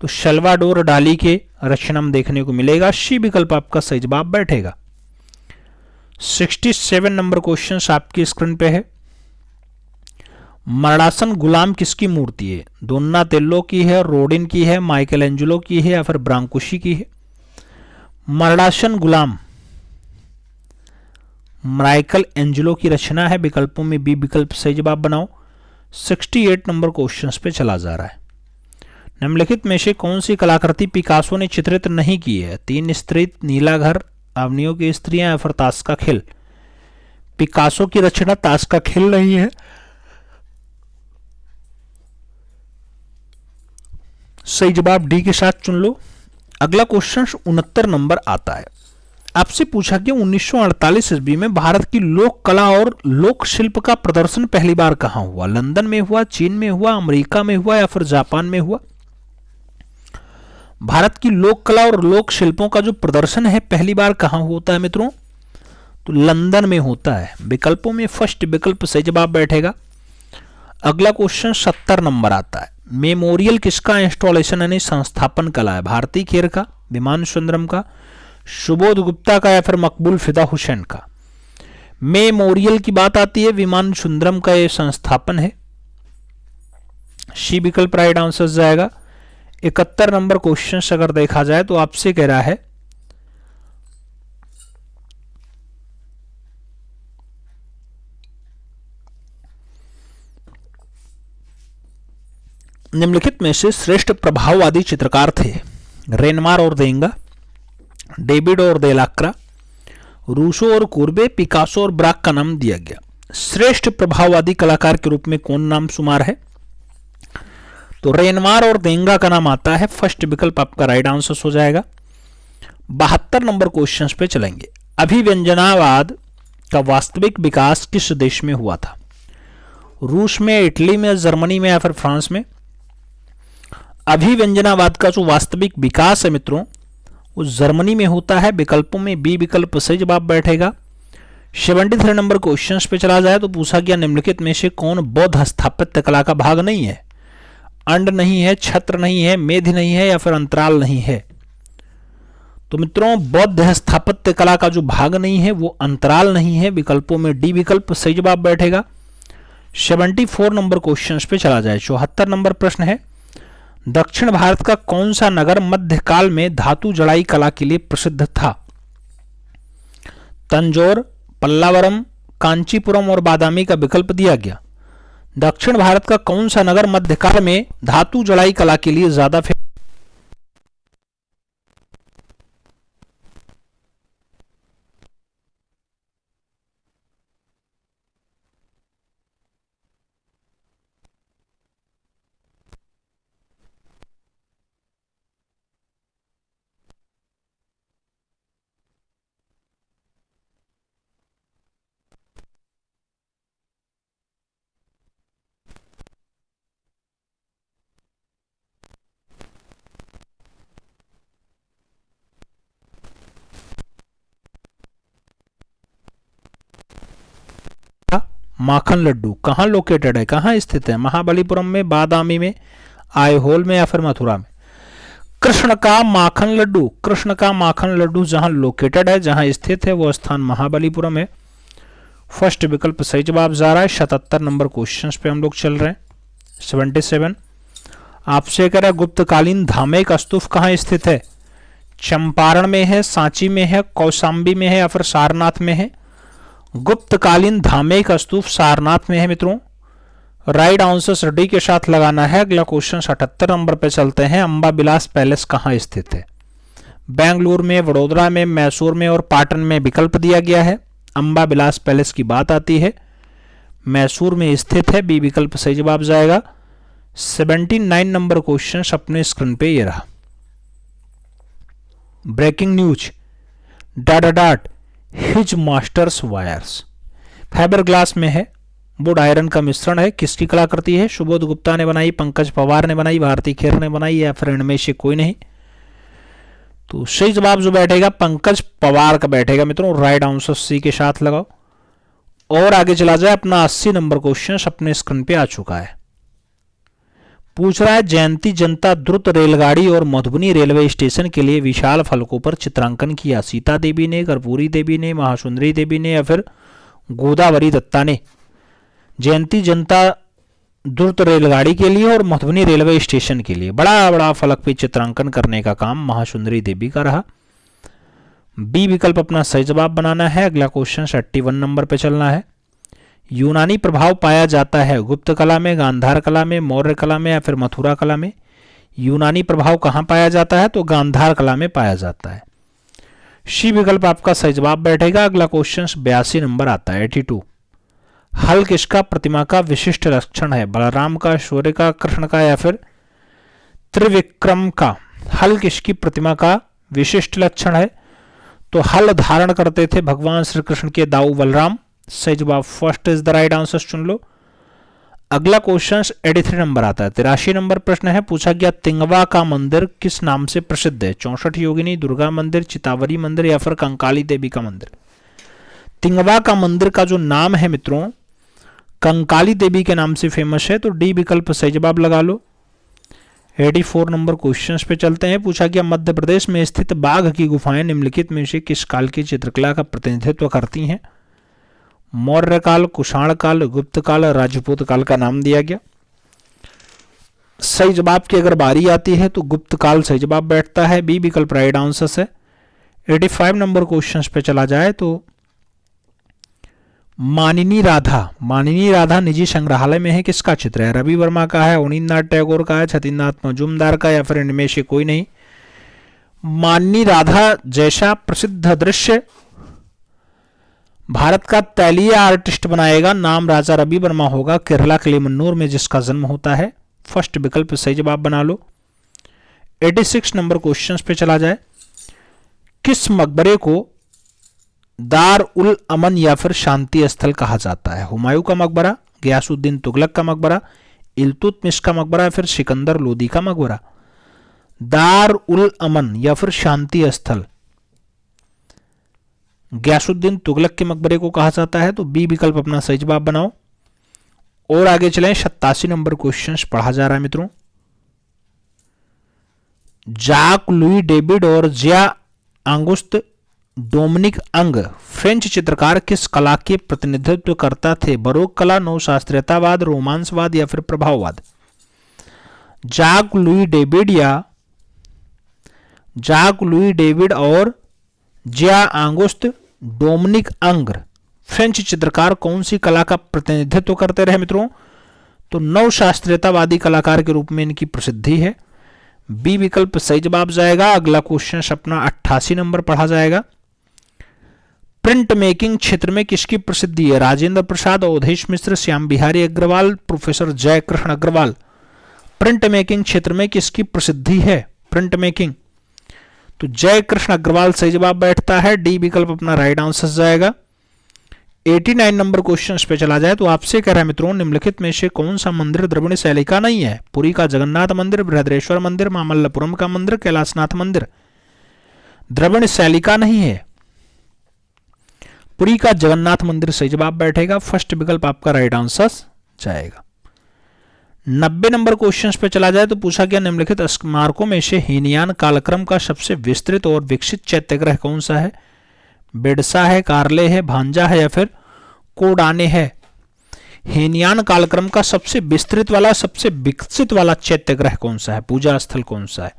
B: तो सल्वाडोर डाली के रचना में देखने को मिलेगा। सी विकल्प आपका सही जवाब बैठेगा। 67 नंबर क्वेश्चन आपकी स्क्रीन पे है। मरणासन गुलाम किसकी मूर्ति है? दोनातेल्लो की है, रोडिन की है, माइकल एंजेलो की है या फिर ब्रांकुशी की है? मरणासन गुलाम माइकल एंजेलो की रचना है। विकल्पों में बी विकल्प सही जवाब बनाओ। 68 नंबर क्वेश्चन पे चला जा रहा है। निम्नलिखित में से कौन सी कलाकृति पिकासो ने चित्रित नहीं की है? 3 स्त्री, नीला घर, अवनियों की स्त्रियां या फिर ताश का खेल? पिकासो की रचना ताश का खेल नहीं है। सही जवाब डी के साथ चुन लो। अगला क्वेश्चन 69 नंबर आता है। आपसे पूछा कि 1948 ईस्वी में भारत की लोक कला और लोक शिल्प का प्रदर्शन पहली बार कहां हुआ? लंदन में हुआ, चीन में हुआ, अमेरिका में हुआ या फिर जापान में हुआ? भारत की लोक कला और लोक शिल्पों का जो प्रदर्शन है पहली बार कहां होता है मित्रों? तो लंदन में होता है। विकल्पों में फर्स्ट विकल्प सही जवाब बैठेगा। अगला क्वेश्चन 70 नंबर आता है। मेमोरियल किसका इंस्टॉलेशन यानी संस्थापन कला है? भारती खेर का, विमान सुंदरम का, सुबोध गुप्ता का या फिर मकबूल फिदा हुसैन का? मेमोरियल की बात आती है, विमान सुंदरम का यह संस्थापन है। सी विकल्प राइट आंसर जाएगा। 71 नंबर क्वेश्चन अगर देखा जाए तो आपसे कह रहा है निम्नलिखित में से श्रेष्ठ प्रभाववादी चित्रकार थे? रेनमार और देंगा, डेविड और देलाक्रा, रूसो और कुर्बे, पिकासो और ब्राक का नाम दिया गया। श्रेष्ठ प्रभाववादी कलाकार के रूप में कौन नाम शुमार है? तो रेनमार और देंगा का नाम आता है। फर्स्ट विकल्प आपका राइट आंसर हो जाएगा। 72 नंबर क्वेश्चन पे चलेंगे। अभिव्यंजनावाद का वास्तविक विकास किस देश में हुआ था? रूस में, इटली में, जर्मनी में या फिर फ्रांस में? अभिव्यंजनावाद का जो वास्तविक विकास है मित्रों वो जर्मनी में होता है। विकल्पों में बी विकल्प सही जवाब बैठेगा। 73 नंबर क्वेश्चन पे चला जाए तो पूछा गया निम्नलिखित में से कौन बौद्ध स्थापत्य कला का भाग नहीं है? अंड नहीं है, छत्र नहीं है, मेध नहीं है या फिर अंतराल नहीं है। तो मित्रों बौद्ध स्थापत्य कला का जो भाग नहीं है वो अंतराल नहीं है। विकल्पों में डी विकल्प सही जवाब बैठेगा। 74 नंबर क्वेश्चन पे चला जाए। 74 नंबर प्रश्न है दक्षिण भारत का कौन सा नगर मध्यकाल में धातु जड़ाई कला के लिए प्रसिद्ध था? तंजौर, पल्लावरम, कांचीपुरम और बादामी का विकल्प दिया गया। दक्षिण भारत का कौन सा नगर मध्यकाल में धातु जड़ाई कला के लिए ज्यादा माखन लड्डू कहाँ लोकेटेड है, कहाँ स्थित है? महाबलीपुरम में, बादामी में, आईहोल में या फिर मथुरा में? कृष्ण का माखन लड्डू जहां लोकेटेड है, जहां स्थित है वो स्थान महाबलीपुरम है। फर्स्ट विकल्प सही जवाब जा रहा है। 77 नंबर क्वेश्चन पे हम लोग चल रहे हैं। 77 आपसे कह रहा है गुप्तकालीन धामेक स्तूप कहाँ स्थित है? चंपारण में है, सांची में है, कौशाम्बी में है या फिर सारनाथ में है? गुप्तकालीन धामेक स्तूप सारनाथ में है मित्रों। राइट आंसर डी के साथ लगाना है। अगला क्वेश्चन 78 नंबर पे चलते हैं। अंबा विलास पैलेस कहाँ स्थित है? बेंगलुरु में, वडोदरा में, मैसूर में और पाटन में विकल्प दिया गया है। अंबा विलास पैलेस की बात आती है, मैसूर में स्थित है। बी विकल्प सही जवाब जाएगा। 79 नंबर क्वेश्चन अपने स्क्रीन पे ये रहा। Breaking news that his masters wires fibreglass में है, वुड आयरन का मिश्रण है। किसकी कलाकृति है? सुबोध गुप्ता ने बनाई, पंकज पवार ने बनाई, भारती खेर ने बनाई या फिर इनमें से कोई नहीं? तो सही जवाब जो बैठेगा पंकज पवार का बैठेगा मित्रों। राइट आंसर सी के साथ लगाओ और आगे चला जाए। अपना 80 नंबर क्वेश्चन अपने स्क्रीन पे आ चुका है। पूछ रहा है जयंती जनता द्रुत रेलगाड़ी और मधुबनी रेलवे स्टेशन के लिए विशाल फलकों पर चित्रांकन किया। सीता देवी ने, कर्पूरी देवी ने, महासुंदरी देवी ने या फिर गोदावरी दत्ता ने? जयंती जनता द्रुत रेलगाड़ी के लिए और मधुबनी रेलवे स्टेशन के लिए बड़ा बड़ा फलक पे चित्रांकन करने का काम महासुंदरी देवी का रहा। बी विकल्प अपना सही जवाब बनाना है। अगला क्वेश्चन 81 नंबर पे चलना है। यूनानी प्रभाव पाया जाता है गुप्त कला में, गांधार कला में, मौर्य कला में या फिर मथुरा कला में? यूनानी प्रभाव कहाँ पाया जाता है? तो गांधार कला में पाया जाता है। सी विकल्प आपका सही जवाब बैठेगा। अगला क्वेश्चन 82 नंबर आता है। 82 हल किसका प्रतिमा का विशिष्ट लक्षण है? बलराम का, सूर्य का, कृष्ण का या फिर त्रिविक्रम का? हल किसकी प्रतिमा का विशिष्ट लक्षण है? तो हल धारण करते थे भगवान श्री कृष्ण के दाऊ बलराम। सही जवाब first is the right answer चुन लो। अगला क्वेश्चन 83 नंबर आता है। 83 नंबर प्रश्न है। पूछा गया तिंगवा का मंदिर किस नाम से प्रसिद्ध है? 64 योगिनी, दुर्गा मंदिर, चितावरी मंदिर या फिर कंकाली देवी का मंदिर? तिंगवा का मंदिर का जो नाम है मित्रों कंकाली देवी के नाम से फेमस है। तो डी विकल्प सही जवाब लगा लो। 84 नंबर क्वेश्चन पे चलते हैं। पूछा गया मध्य प्रदेश में स्थित बाघ की गुफाएं निम्नलिखित में से किस काल की चित्रकला का प्रतिनिधित्व करती हैं? मौर्य काल, कुषाण काल, गुप्त काल, राजपूत काल का नाम दिया गया। सही जवाब की अगर बारी आती है तो गुप्त काल सही जवाब बैठता है। बी विकल्प राइट आंसर है। 85 नंबर क्वेश्चन पे चला जाए तो मानिनी राधा निजी संग्रहालय में है, किसका चित्र है? रवि वर्मा का है, अवनींद्रनाथ टैगोर का है, छतीन्द्रनाथ मजूमदार का या फिर इनमें से कोई नहीं? मानिनी राधा जैसा प्रसिद्ध दृश्य भारत का तैलीय आर्टिस्ट बनाएगा, नाम राजा रवि वर्मा होगा, केरला किलिमन्नूर में जिसका जन्म होता है। फर्स्ट विकल्प सही जवाब बना लो। 86 नंबर क्वेश्चन पे चला जाए। किस मकबरे को दार उल अमन या फिर शांति स्थल कहा जाता है? हुमायूं का मकबरा, गयासुद्दीन तुगलक का मकबरा, इल्तुतमिश का मकबरा या फिर सिकंदर लोदी का मकबरा? दार उल अमन या फिर शांति स्थल गयासुद्दीन तुगलक के मकबरे को कहा जाता है। तो बी विकल्प अपना सही जवाब बनाओ। और आगे चलें, 87 नंबर क्वेश्चन पढ़ा जा रहा है मित्रों। जाक लुई डेविड और जिया आंगुस्त डोमिनिक अंग फ्रेंच चित्रकार किस कला के प्रतिनिधित्व करता थे? बरोक कला, नवशास्त्रीयतावाद, रोमांसवाद या फिर प्रभाववाद? जाक लुई डेविड और जिया आंगुस्त डोमिनिक अंग फ्रेंच चित्रकार कौन सी कला का प्रतिनिधित्व करते रहे मित्रों? तो नवशास्त्रीयतावादी कलाकार के रूप में इनकी प्रसिद्धि है। बी विकल्प सही जवाब जाएगा। अगला क्वेश्चन अपना 88 नंबर पढ़ा जाएगा। प्रिंट मेकिंग क्षेत्र में किसकी प्रसिद्धि है? Rajendra Prasad, Avadhesh Mishra, Shyam Bihari Agarwal, professor Jaikrishna Agarwal. Print making क्षेत्र में किसकी प्रसिद्धि है? प्रिंट मेकिंग, तो जयकृष्ण अग्रवाल सही जवाब बैठता है। डी विकल्प अपना राइट आंसर जाएगा। 89 नंबर क्वेश्चन पे चला जाए तो आपसे कह रहा है मित्रों, निम्नलिखित में से कौन सा मंदिर द्रविड़ शैली का नहीं है? पुरी का जगन्नाथ मंदिर, बृहदेश्वर मंदिर, मामल्लपुरम का मंदिर, कैलाशनाथ मंदिर। द्रविड़ शैली का नहीं है, पुरी का जगन्नाथ मंदिर सही जवाब बैठेगा। फर्स्ट विकल्प आपका राइट आंसर जाएगा। 90 नंबर क्वेश्चन पे चला जाए तो पूछा गया, निम्नलिखित स्मारकों में से हीनयान कालक्रम का सबसे विस्तृत और विकसित चैत्यग्रह कौन सा है? बेडसा है, कारले है, भांजा है या फिर कोडाने है? हीनयान कालक्रम का सबसे विस्तृत वाला, सबसे विकसित वाला चैत्यग्रह कौन सा है? पूजा स्थल कौन सा है?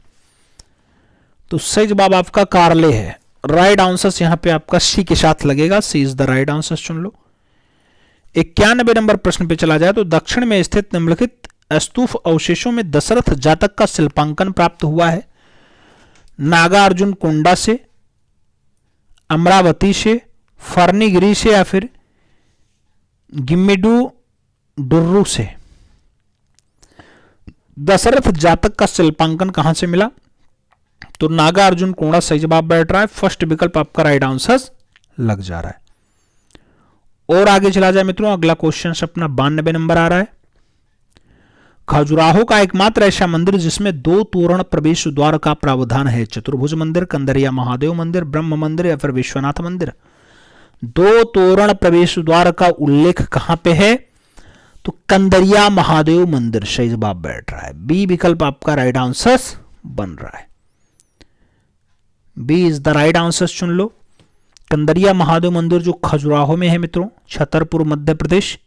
B: तो सही जवाब आपका कारले है। राइट आंसर यहां पे आपका सी के साथ लगेगा। सी इज द राइट आंसर, चुन लो। 91 नंबर प्रश्न पे चला जाए तो दक्षिण में स्थित निम्नलिखित स्तूप अवशेषों में दशरथ जातक का शिल्पांकन प्राप्त हुआ है? नागार्जुन कोंडा से, अमरावती से, फर्नीगिरी से या फिर गिम्मिडू डुर्रू से? दशरथ जातक का शिल्पांकन कहां से मिला? तो नागार्जुन कोंडा सही जवाब बैठ रहा है। फर्स्ट विकल्प आपका राइट आंसर लग जा रहा है। और आगे चला जाए मित्रों, अगला क्वेश्चन अपना 92 नंबर आ रहा है। खजुराहो का एकमात्र ऐसा मंदिर जिसमें 2 तोरण प्रवेश द्वार का प्रावधान है? चतुर्भुज मंदिर, कंदरिया महादेव मंदिर, ब्रह्म मंदिर या फिर विश्वनाथ मंदिर? 2 तोरण प्रवेश द्वार का उल्लेख कहां पे है? तो कंदरिया महादेव मंदिर सही जवाब बैठ रहा है। बी विकल्प आपका राइट आंसर बन रहा है। B is the right answer, चुन लो। कंदरिया महादेव मंदिर जो खजुराहो में है मित्रों, छतरपुर मध्य प्रदेश।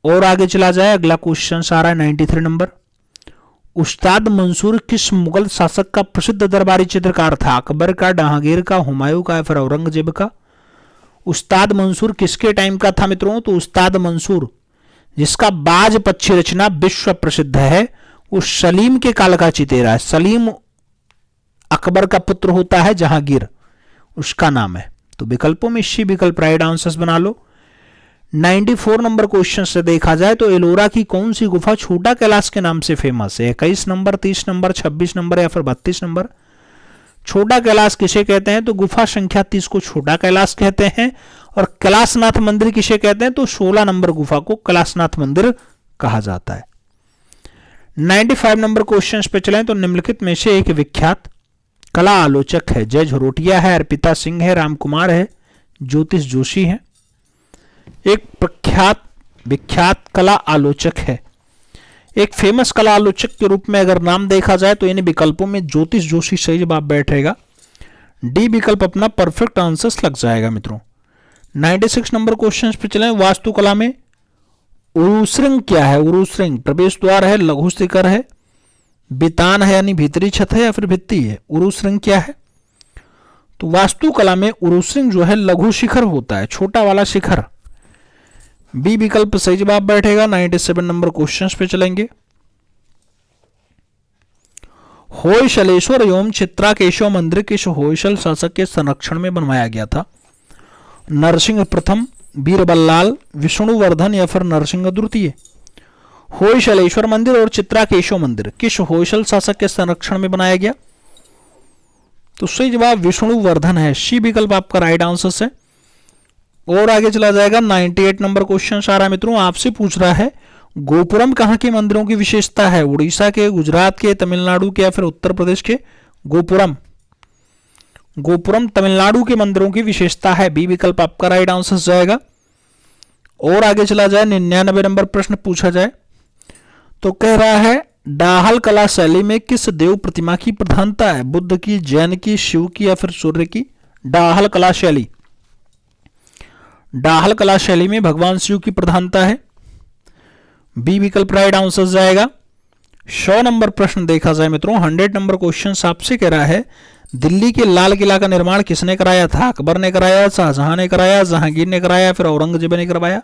B: और आगे चला जाए, अगला क्वेश्चन आ रहा है 93 नंबर। उस्ताद मंसूर किस मुगल शासक का प्रसिद्ध दरबारी चित्रकार था? अकबर का, जहांगीर का, हुमायूं का या फिर औरंगजेब का? उस्ताद मंसूर किसके टाइम का था मित्रों? तो उस्ताद मंसूर जिसका बाज पक्षी रचना विश्व प्रसिद्ध है, वो सलीम के काल का चितेरा है। सलीम अकबर का पुत्र होता है, जहांगीर उसका नाम है। तो विकल्पों में सी विकल्प राइट आंसर बना लो। 94 नंबर क्वेश्चन से देखा जाए तो एलोरा की कौन सी गुफा छोटा कैलाश के नाम से फेमस है? 21 नंबर, 30 नंबर, 26 नंबर या फिर 32 नंबर? छोटा कैलाश किसे कहते हैं? तो गुफा संख्या 30 को छोटा कैलाश कहते हैं। और कैलाशनाथ मंदिर किसे कहते हैं? तो 16 नंबर गुफा को कैलाशनाथ मंदिर कहा जाता है। 95 नंबर क्वेश्चन पे चलें तो निम्नलिखित में से एक विख्यात कला आलोचक है? जय झरोटिया है, अर्पिता सिंह है, राम कुमार है, ज्योतिष जोशी है? एक प्रख्यात विख्यात कला आलोचक है। एक फेमस कला आलोचक के रूप में अगर नाम देखा जाए तो इन विकल्पों में ज्योतिष जोशी सही जवाब बैठेगा। डी विकल्प अपना परफेक्ट आंसर लग जाएगा मित्रों। 96 नंबर क्वेश्चन पे चलें। वास्तुकला में उरुश्रृंग क्या है? उरुश्रृंग प्रवेश द्वार है, लघु शिखर है, बितान है यानी भीतरी छत है या फिर भित्ति है? उरुश्रृंग क्या है? तो वास्तुकला में उरुश्रृंग जो है लघु शिखर होता है, छोटा वाला शिखर। बी विकल्प सही जवाब बैठेगा। 97 नंबर क्वेश्चन पे चलेंगे। होयसलेश्वर एवं चित्राकेशव मंदिर किस होयसल शासक के संरक्षण में बनवाया गया था? नरसिंह प्रथम, बीरबल्लाल, विष्णुवर्धन या फिर नरसिंह द्वितीय? होयसलेश्वर मंदिर और चित्राकेशव मंदिर किस होयसल शासक के संरक्षण में बनाया गया? तो सही जवाब विष्णुवर्धन है। सी विकल्प आपका राइट आंसर है। और आगे चला जाएगा 98 नंबर क्वेश्चन आ रहा है मित्रों, आपसे पूछ रहा है गोपुरम कहाँ के मंदिरों की विशेषता है? उड़ीसा के, गुजरात के, तमिलनाडु के या फिर उत्तर प्रदेश के? गोपुरम, गोपुरम तमिलनाडु के मंदिरों की विशेषता है। बी विकल्प आपका राइट आंसर जाएगा। और आगे चला जाए, 99 नंबर प्रश्न पूछा जाए तो कह रहा है डाहल कला शैली में किस देव प्रतिमा की प्रधानता है? बुद्ध की, जैन की, शिव की या फिर सूर्य की? डाहल कला शैली, डाहल कला शैली में भगवान शिव की प्रधानता है। बी विकल्प राइट आंसर जाएगा। 100 नंबर प्रश्न देखा जाए मित्रों, 100 नंबर क्वेश्चन आपसे कह रहा है दिल्ली के लाल किला का निर्माण किसने कराया था? अकबर ने कराया, शाहजहां ने कराया, जहांगीर ने कराया, फिर औरंगजेब ने करवाया?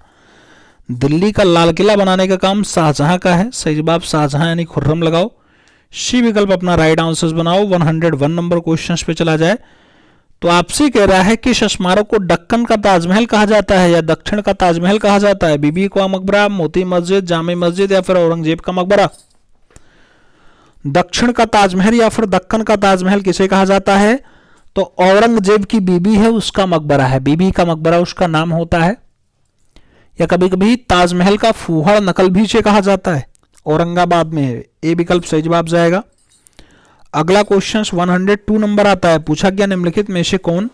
B: दिल्ली का लाल किला बनाने का काम शाहजहां का है। सही जवाब शाहजहां यानी खुर्रम लगाओ। सी विकल्प अपना राइट आंसर बनाओ। 101 नंबर क्वेश्चन पे चला जाए तो आपसे कह रहा है कि स्मारक को दक्कन का ताजमहल कहा जाता है या दक्षिण का ताजमहल कहा जाता है? बीबी का मकबरा, मोती मस्जिद, जामे मस्जिद या फिर औरंगजेब का मकबरा? दक्षिण का ताजमहल या फिर दक्कन का ताजमहल किसे कहा जाता है? तो औरंगजेब की बीबी है उसका मकबरा है, बीबी का मकबरा उसका नाम होता है। या कभी कभी ताजमहल का फूहड़ नकल भी से कहा जाता है, औरंगाबाद में है। ए विकल्प सही जवाब जाएगा। अगला क्वेश्चन 102 नंबर आता है, पूछा गया निम्नलिखित में से कौन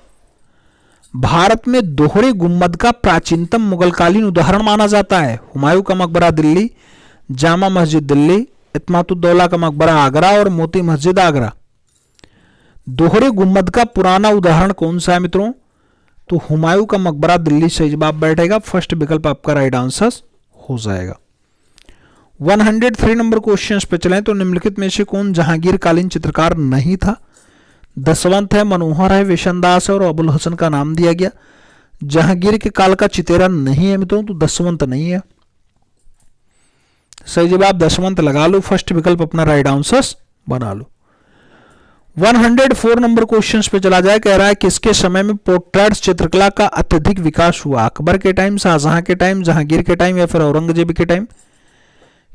B: भारत में दोहरे गुम्बद का प्राचीनतम मुगलकालीन उदाहरण माना जाता है? हुमायूं का मकबरा दिल्ली, जामा मस्जिद दिल्ली, इत्मातुद्दौला का मकबरा आगरा और मोती मस्जिद आगरा। दोहरे गुम्बद का पुराना उदाहरण कौन सा है मित्रों? तो हुमायूं का मकबरा दिल्ली सही जवाब बैठेगा। फर्स्ट विकल्प आपका राइट आंसर हो जाएगा। 103 नंबर क्वेश्चन पे चलें तो निम्नलिखित में से कौन जहांगीर कालीन चित्रकार नहीं था? दसवंत है, मनोहर है, विशनदास है और अबुल हसन का नाम दिया गया। जहांगीर के काल का चितेरा नहीं है मित्रों, तो दसवंत नहीं है। सही जवाब दसवंत लगा लो। फर्स्ट विकल्प अपना राइट आंसर बना लो। 104 नंबर क्वेश्चन पे चला जाए, कह रहा है किसके समय में पोर्ट्रेट्स चित्रकला का अत्यधिक विकास हुआ? अकबर के टाइम, शाहजहां के टाइम, जहांगीर के टाइम या फिर औरंगजेब के टाइम?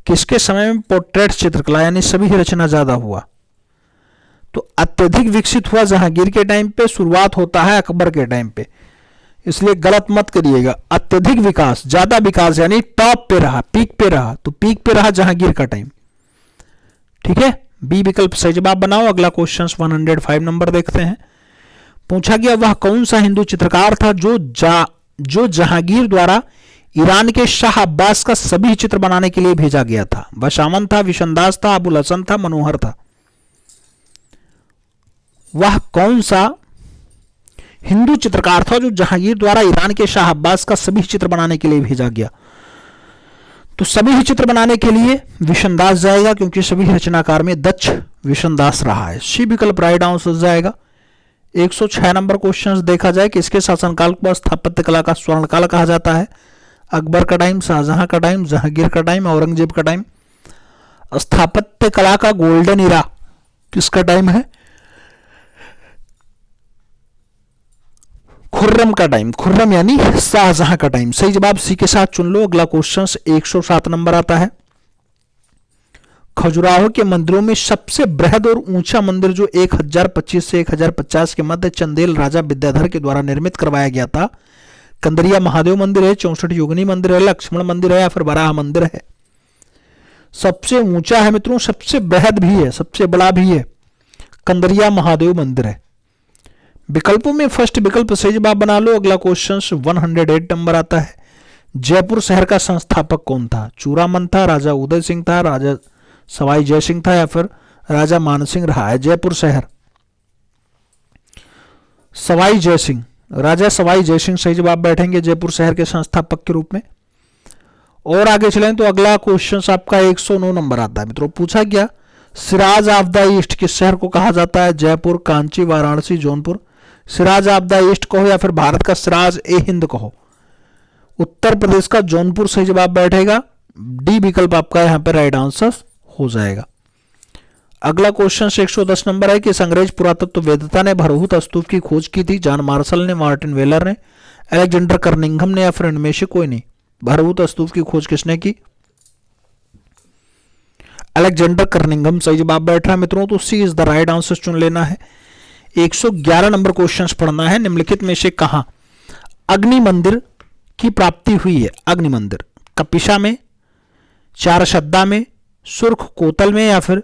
B: किसके समय में पोर्ट्रेट्स चित्रकला यानी सभी रचना ज्यादा हुआ? तो अत्यधिक विकसित हुआ जहांगीर के टाइम पे, शुरुआत होता है अकबर के टाइम पे, इसलिए गलत मत करिएगा। अत्यधिक विकास, ज्यादा विकास यानी टॉप पे रहा, पीक पे रहा, तो पीक पे रहा जहांगीर का टाइम। ठीक है, बी विकल्प सही जवाब बनाओ। अगला क्वेश्चन 105 नंबर देखते हैं। पूछा गया वह कौन सा हिंदू चित्रकार था जो जहांगीर द्वारा ईरान के शाह अब्बास का सभी चित्र बनाने के लिए भेजा गया था? बशामन था, विशनदास था, अबुल हसन था, मनोहर था? वह कौन सा हिंदू चित्रकार था जो जहांगीर द्वारा ईरान के शाह अब्बास का सभी चित्र बनाने के लिए भेजा गया? तो सभी ही चित्र बनाने के लिए विशनदास जाएगा, क्योंकि सभी रचनाकार में दक्ष विशनदास रहा है। सी विकल्प राइट आंसर जाएगा। 106 नंबर क्वेश्चन देखा जाए, किसके शासनकाल को स्थापत्य कला का स्वर्णकाल कहा जाता है? अकबर का टाइम, शाहजहां का टाइम, जहांगीर का टाइम, औरंगजेब का टाइम? स्थापत्य कला का गोल्डन इरा किसका टाइम है? खुर्रम का टाइम, खुर्रम यानी शाहजहां का टाइम। सही जवाब सी के साथ चुन लो। अगला क्वेश्चन 107 नंबर आता है, खजुराहो के मंदिरों में सबसे बृहद और ऊंचा मंदिर जो 1025 से 1050 के मध्य चंदेल राजा विद्याधर के द्वारा निर्मित करवाया गया था, कंदरिया महादेव मंदिर है, 64 योगिनी मंदिर है, लक्ष्मण मंदिर है या फिर वराह मंदिर है? सबसे ऊंचा है मित्रों, सबसे बृहद भी है, सबसे बड़ा भी है, कंदरिया महादेव मंदिर है। विकल्पों में फर्स्ट विकल्प सही जवाब बना लो। अगला क्वेश्चन 108 नंबर आता है, जयपुर शहर का संस्थापक कौन था? चूड़ामन था, राजा उदय सिंह था, राजा सवाई जय सिंह था या फिर राजा मान सिंह रहा है? जयपुर शहर सवाई जय सिंह, राजा सवाई जय सिंह सही जवाब बैठेंगे जयपुर शहर के संस्थापक के रूप में। और आगे चलें तो अगला क्वेश्चन आपका 109 नंबर आता है मित्रों। पूछा गया सिराज ऑफ द ईस्ट किस शहर को कहा जाता है? Jaipur, Kanchi, Varanasi, Jaunpur? Siraj of the east कहो या फिर भारत का सिराज ए हिंद कहो? उत्तर प्रदेश का जौनपुर सही जवाब बैठेगा। डी विकल्प आपका यहां पर राइट आंसर हो जाएगा। अगला क्वेश्चन 110 नंबर है कि अंग्रेज पुरातत्व वेदता ने भरहूत स्तूप की खोज की थी? जॉन मार्शल ने, मार्टिन वेलर ने, अलेक्जेंडर कर्निंघम ने या फिर इनमें से कोई नहीं? भरहूत स्तूप की खोज किसने की? अलेक्जेंडर कर्निंघम सही जवाब बैठ रहा है मित्रों, तो सी इज द राइट आंसर चुन लेना है। 111 नंबर क्वेश्चन पढ़ना है, निम्नलिखित में से कहां अग्नि मंदिर की प्राप्ति हुई है? अग्नि मंदिर कपिशा में, चारशद्दा में, सुर्ख कोतल में या फिर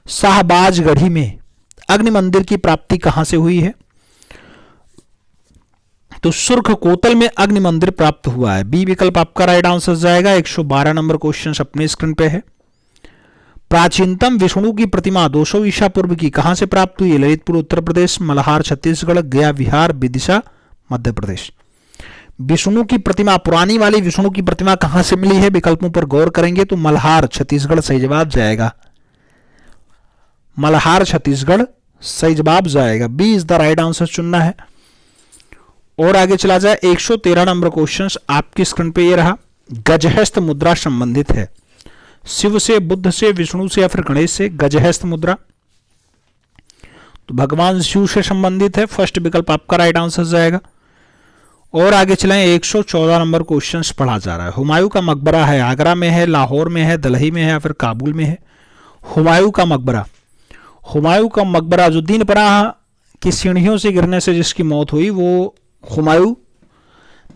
B: शाहबाजगढ़ी में अग्नि मंदिर की प्राप्ति कहां से हुई है? तो सुर्ख कोतल में अग्नि मंदिर प्राप्त हुआ है। बी विकल्प आपका राइट आंसर जाएगा। 112 नंबर क्वेश्चन अपने स्क्रीन पे है। प्राचीनतम विष्णु की प्रतिमा 200 ईसा पूर्व की कहां से प्राप्त हुई? ललितपुर उत्तर प्रदेश, मल्हार छत्तीसगढ़, गया बिहार, विदिशा मध्य प्रदेश। विष्णु की प्रतिमा, पुरानी वाली विष्णु की प्रतिमा कहां से मिली है? विकल्पों पर गौर करेंगे तो मल्हार छत्तीसगढ़ सही जवाब जाएगा। मल्हार छत्तीसगढ़ सही जवाब जाएगा। B is the right answer चुनना है। और आगे चला जाए 113 नंबर क्वेश्चन आपकी स्क्रीन पे ये रहा। गजहस्त मुद्रा संबंधित है शिव से, बुद्ध से, विष्णु से या फिर गणेश से? गजहस्त मुद्रा तो भगवान शिव से संबंधित है। फर्स्ट विकल्प आपका राइट आंसर जाएगा। और आगे चलें 114 नंबर क्वेश्चन पढ़ा जा रहा है। हुमायूं का मकबरा है, आगरा में है, लाहौर में है, दिल्ली में है या फिर काबुल में है? हुमायूं का मकबरा, हुमायूं का मकबरा जो दीन पनाह की सीढ़ियों से गिरने से जिसकी मौत हुई वो हुमायूं,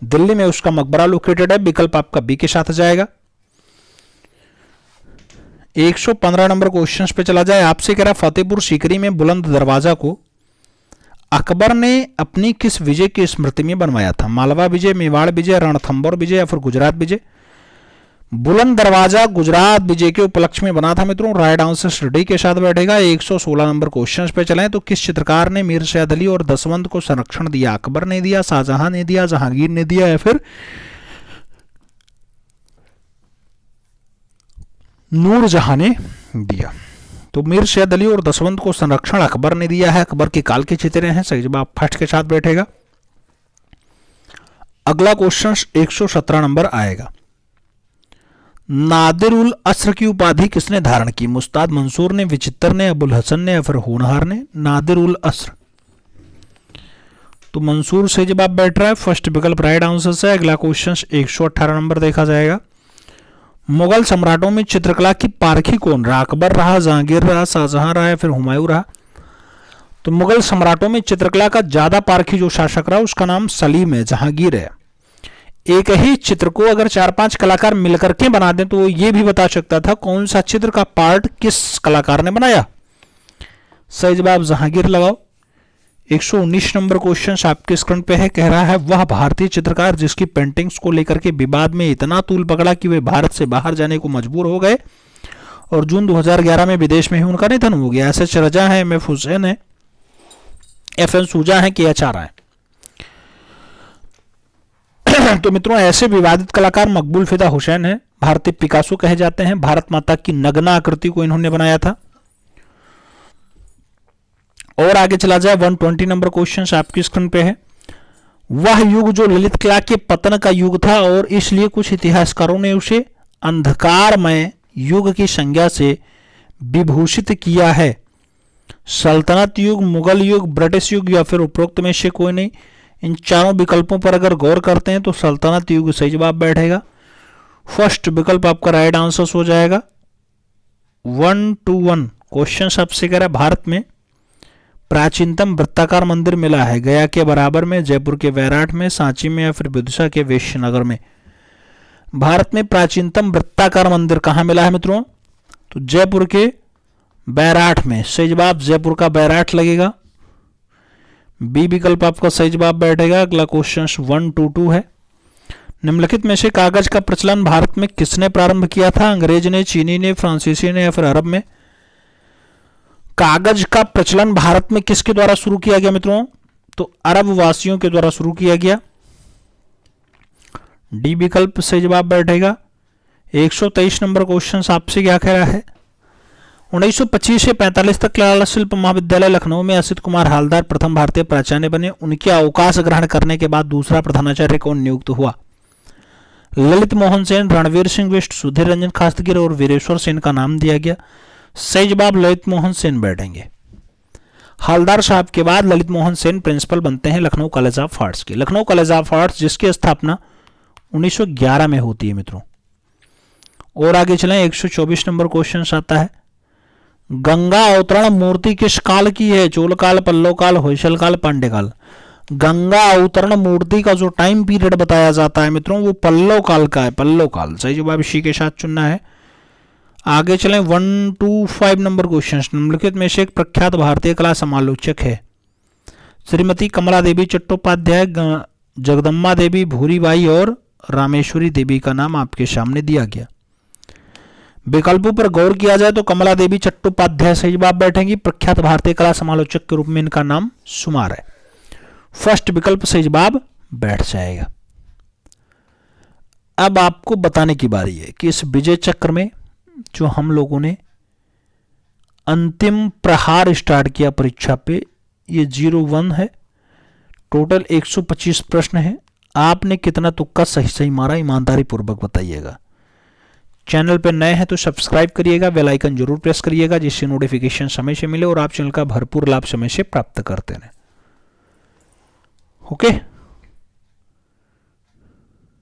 B: दिल्ली में उसका मकबरा लोकेटेड है। विकल्प आपका बी के साथ जाएगा। 115 नंबर क्वेश्चन पे चला जाए। आपसे कह रहा फतेहपुर सीकरी में बुलंद दरवाजा को अकबर ने अपनी किस विजय की स्मृति में बनवाया था? मालवा विजय, मेवाड़ विजय, रणथंभौर विजय या फिर गुजरात विजय? बुलंद दरवाजा गुजरात विजय के उपलक्ष्य में बना था मित्रों। राइट आंसर स्टडी के साथ बैठेगा। 116 नंबर क्वेश्चन पे चलें तो किस चित्रकार ने मीर सैयद अली और दसवंत को संरक्षण दिया? अकबर ने दिया, शाहजहां ने दिया, जहांगीर ने दिया या फिर नूरजहां ने दिया? तो मीर सैयद अली और दसवंत को संरक्षण अकबर ने दिया है। अकबर के काल के चित्र हैं। सही जवाब फर्स्ट के साथ बैठेगा। अगला क्वेश्चन 117 नंबर आएगा। नादिर उल अस्र की उपाधि किसने धारण की? मुस्ताद मंसूर ने, विचित्र ने, अबुल हसन ने या फिर होनहार ने? नादिर उल अस्र तो मंसूर से जवाब बैठ रहा है। फर्स्ट विकल्प राइट आंसर से। अगला क्वेश्चन 118 नंबर देखा जाएगा। मुगल सम्राटों में चित्रकला की पारखी कौन रहा? अकबर रहा, जहांगीर रहा, शाहजहां रहा या फिर हुमायूं रहा? तो मुगल सम्राटों में चित्रकला का ज्यादा पारखी जो शासक रहा उसका नाम सलीम है, जहांगीर है। एक ही चित्र को अगर 4-5 कलाकार मिलकर के बना दें तो ये भी बता सकता था कौन सा चित्र का पार्ट किस कलाकार ने बनाया। सही जवाब जहांगीर लगाओ। 119 नंबर क्वेश्चन आपके स्क्रीन पे है। कह रहा है वह भारतीय चित्रकार जिसकी पेंटिंग्स को लेकर के विवाद में इतना तूल पकड़ा कि वे भारत से बाहर जाने को मजबूर हो गए और जून 2011 में विदेश में ही उनका निधन हो गया। एस.एच. रजा है, एम.एफ. हुसैन है, एफ.एन. सूजा है कि एच.आर. है? तो मित्रों ऐसे विवादित कलाकार मकबूल फिदा हुसैन है, भारतीय पिकासो कहे जाते हैं। भारत माता की नग्न आकृति को इन्होंने बनाया था। और आगे चला जाए 120 नंबर क्वेश्चन आपकी स्क्रीन पे है। वह युग जो ललित कला के पतन का युग था और इसलिए कुछ इतिहासकारों ने उसे अंधकारमय युग की संज्ञा से विभूषित किया है। सल्तनत युग, मुगल युग, ब्रिटिश युग या फिर उपरोक्त में से कोई नहीं। इन चारों विकल्पों पर अगर गौर करते हैं तो सल्तनत युग सही जवाब बैठेगा। फर्स्ट विकल्प आपका राइट आंसर हो जाएगा। 121 क्वेश्चन आपसे कह रहा है भारत में प्राचीनतम वृत्ताकार मंदिर मिला है गया के बराबर में, जयपुर के वैराट में, सांची में या फिर विदिशा के वेश्यनगर में? भारत में प्राचीनतम वृत्ताकार मंदिर कहां मिला है मित्रों? तो जयपुर के बैराठ में। सही जवाब जयपुर का बैराठ लगेगा। बी विकल्प आपका सही जवाब बैठेगा। अगला क्वेश्चन 122 है। निम्नलिखित में से कागज का प्रचलन भारत में किसने प्रारंभ किया था? अंग्रेज ने, चीनी ने, फ्रांसीसी ने या फिर अरब में? कागज का प्रचलन भारत में किसके द्वारा शुरू किया गया मित्रों? तो अरब वासियों के द्वारा शुरू किया गया। डी विकल्प सही जवाब बैठेगा। 123 नंबर क्वेश्चन आपसे क्या कह रहा है? 1925 से 45 तक लाला शिल्प महाविद्यालय लखनऊ में असित कुमार हालदार प्रथम भारतीय प्राचार्य बने। उनके अवकाश ग्रहण करने के बाद दूसरा प्रधानाचार्य कौन नियुक्त हुआ? ललित मोहन सेन, रणवीर सिंह बिष्ट, सुधीर रंजन खास्तगिर और वीरेश्वर सेन का नाम दिया गया। सही जवाब ललित मोहन सेन बैठेंगे। हालदार साहब के बाद ललित मोहन सेन प्रिंसिपल बनते हैं लखनऊ कॉलेज ऑफ आर्ट्स के। लखनऊ कॉलेज ऑफ आर्ट्स जिसकी स्थापना 1911 में होती है मित्रों। और आगे चलें 124 नंबर क्वेश्चन आता है। गंगा अवतरण मूर्ति किस काल की है? चोल काल, पल्लव काल, होयसल काल, पांड्य काल? गंगा अवतरण मूर्ति का जो टाइम पीरियड बताया जाता है मित्रों वो पल्लव काल का है। पल्लव काल सही जवाब इसी के साथ चुनना है। आगे चलें 1 to 5 नंबर क्वेश्चन। निम्नलिखित में से एक प्रख्यात भारतीय कला समालोचक है। श्रीमती कमला देवी चट्टोपाध्याय, जगदम्बा देवी, भूरीबाई और रामेश्वरी देवी का नाम आपके सामने दिया गया। विकल्पों पर गौर किया जाए तो कमला देवी चट्टोपाध्याय सही जवाब बैठेंगी। प्रख्यात भारतीय कला समालोचक के रूप में इनका नाम सुमार है। फर्स्ट विकल्प सही जवाब बैठ जाएगा। अब आपको बताने की बारी है कि इस विजय चक्र में जो हम लोगों ने अंतिम प्रहार स्टार्ट किया परीक्षा पे, ये 01 है। टोटल 125 प्रश्न है। आपने कितना तुक्का सही सही मारा, ईमानदारी पूर्वक बताइएगा। चैनल पर नए हैं तो सब्सक्राइब करिएगा, बेल आइकन जरूर प्रेस करिएगा जिससे नोटिफिकेशन समय से मिले और आप चैनल का भरपूर लाभ समय से प्राप्त करते रहें। ओके।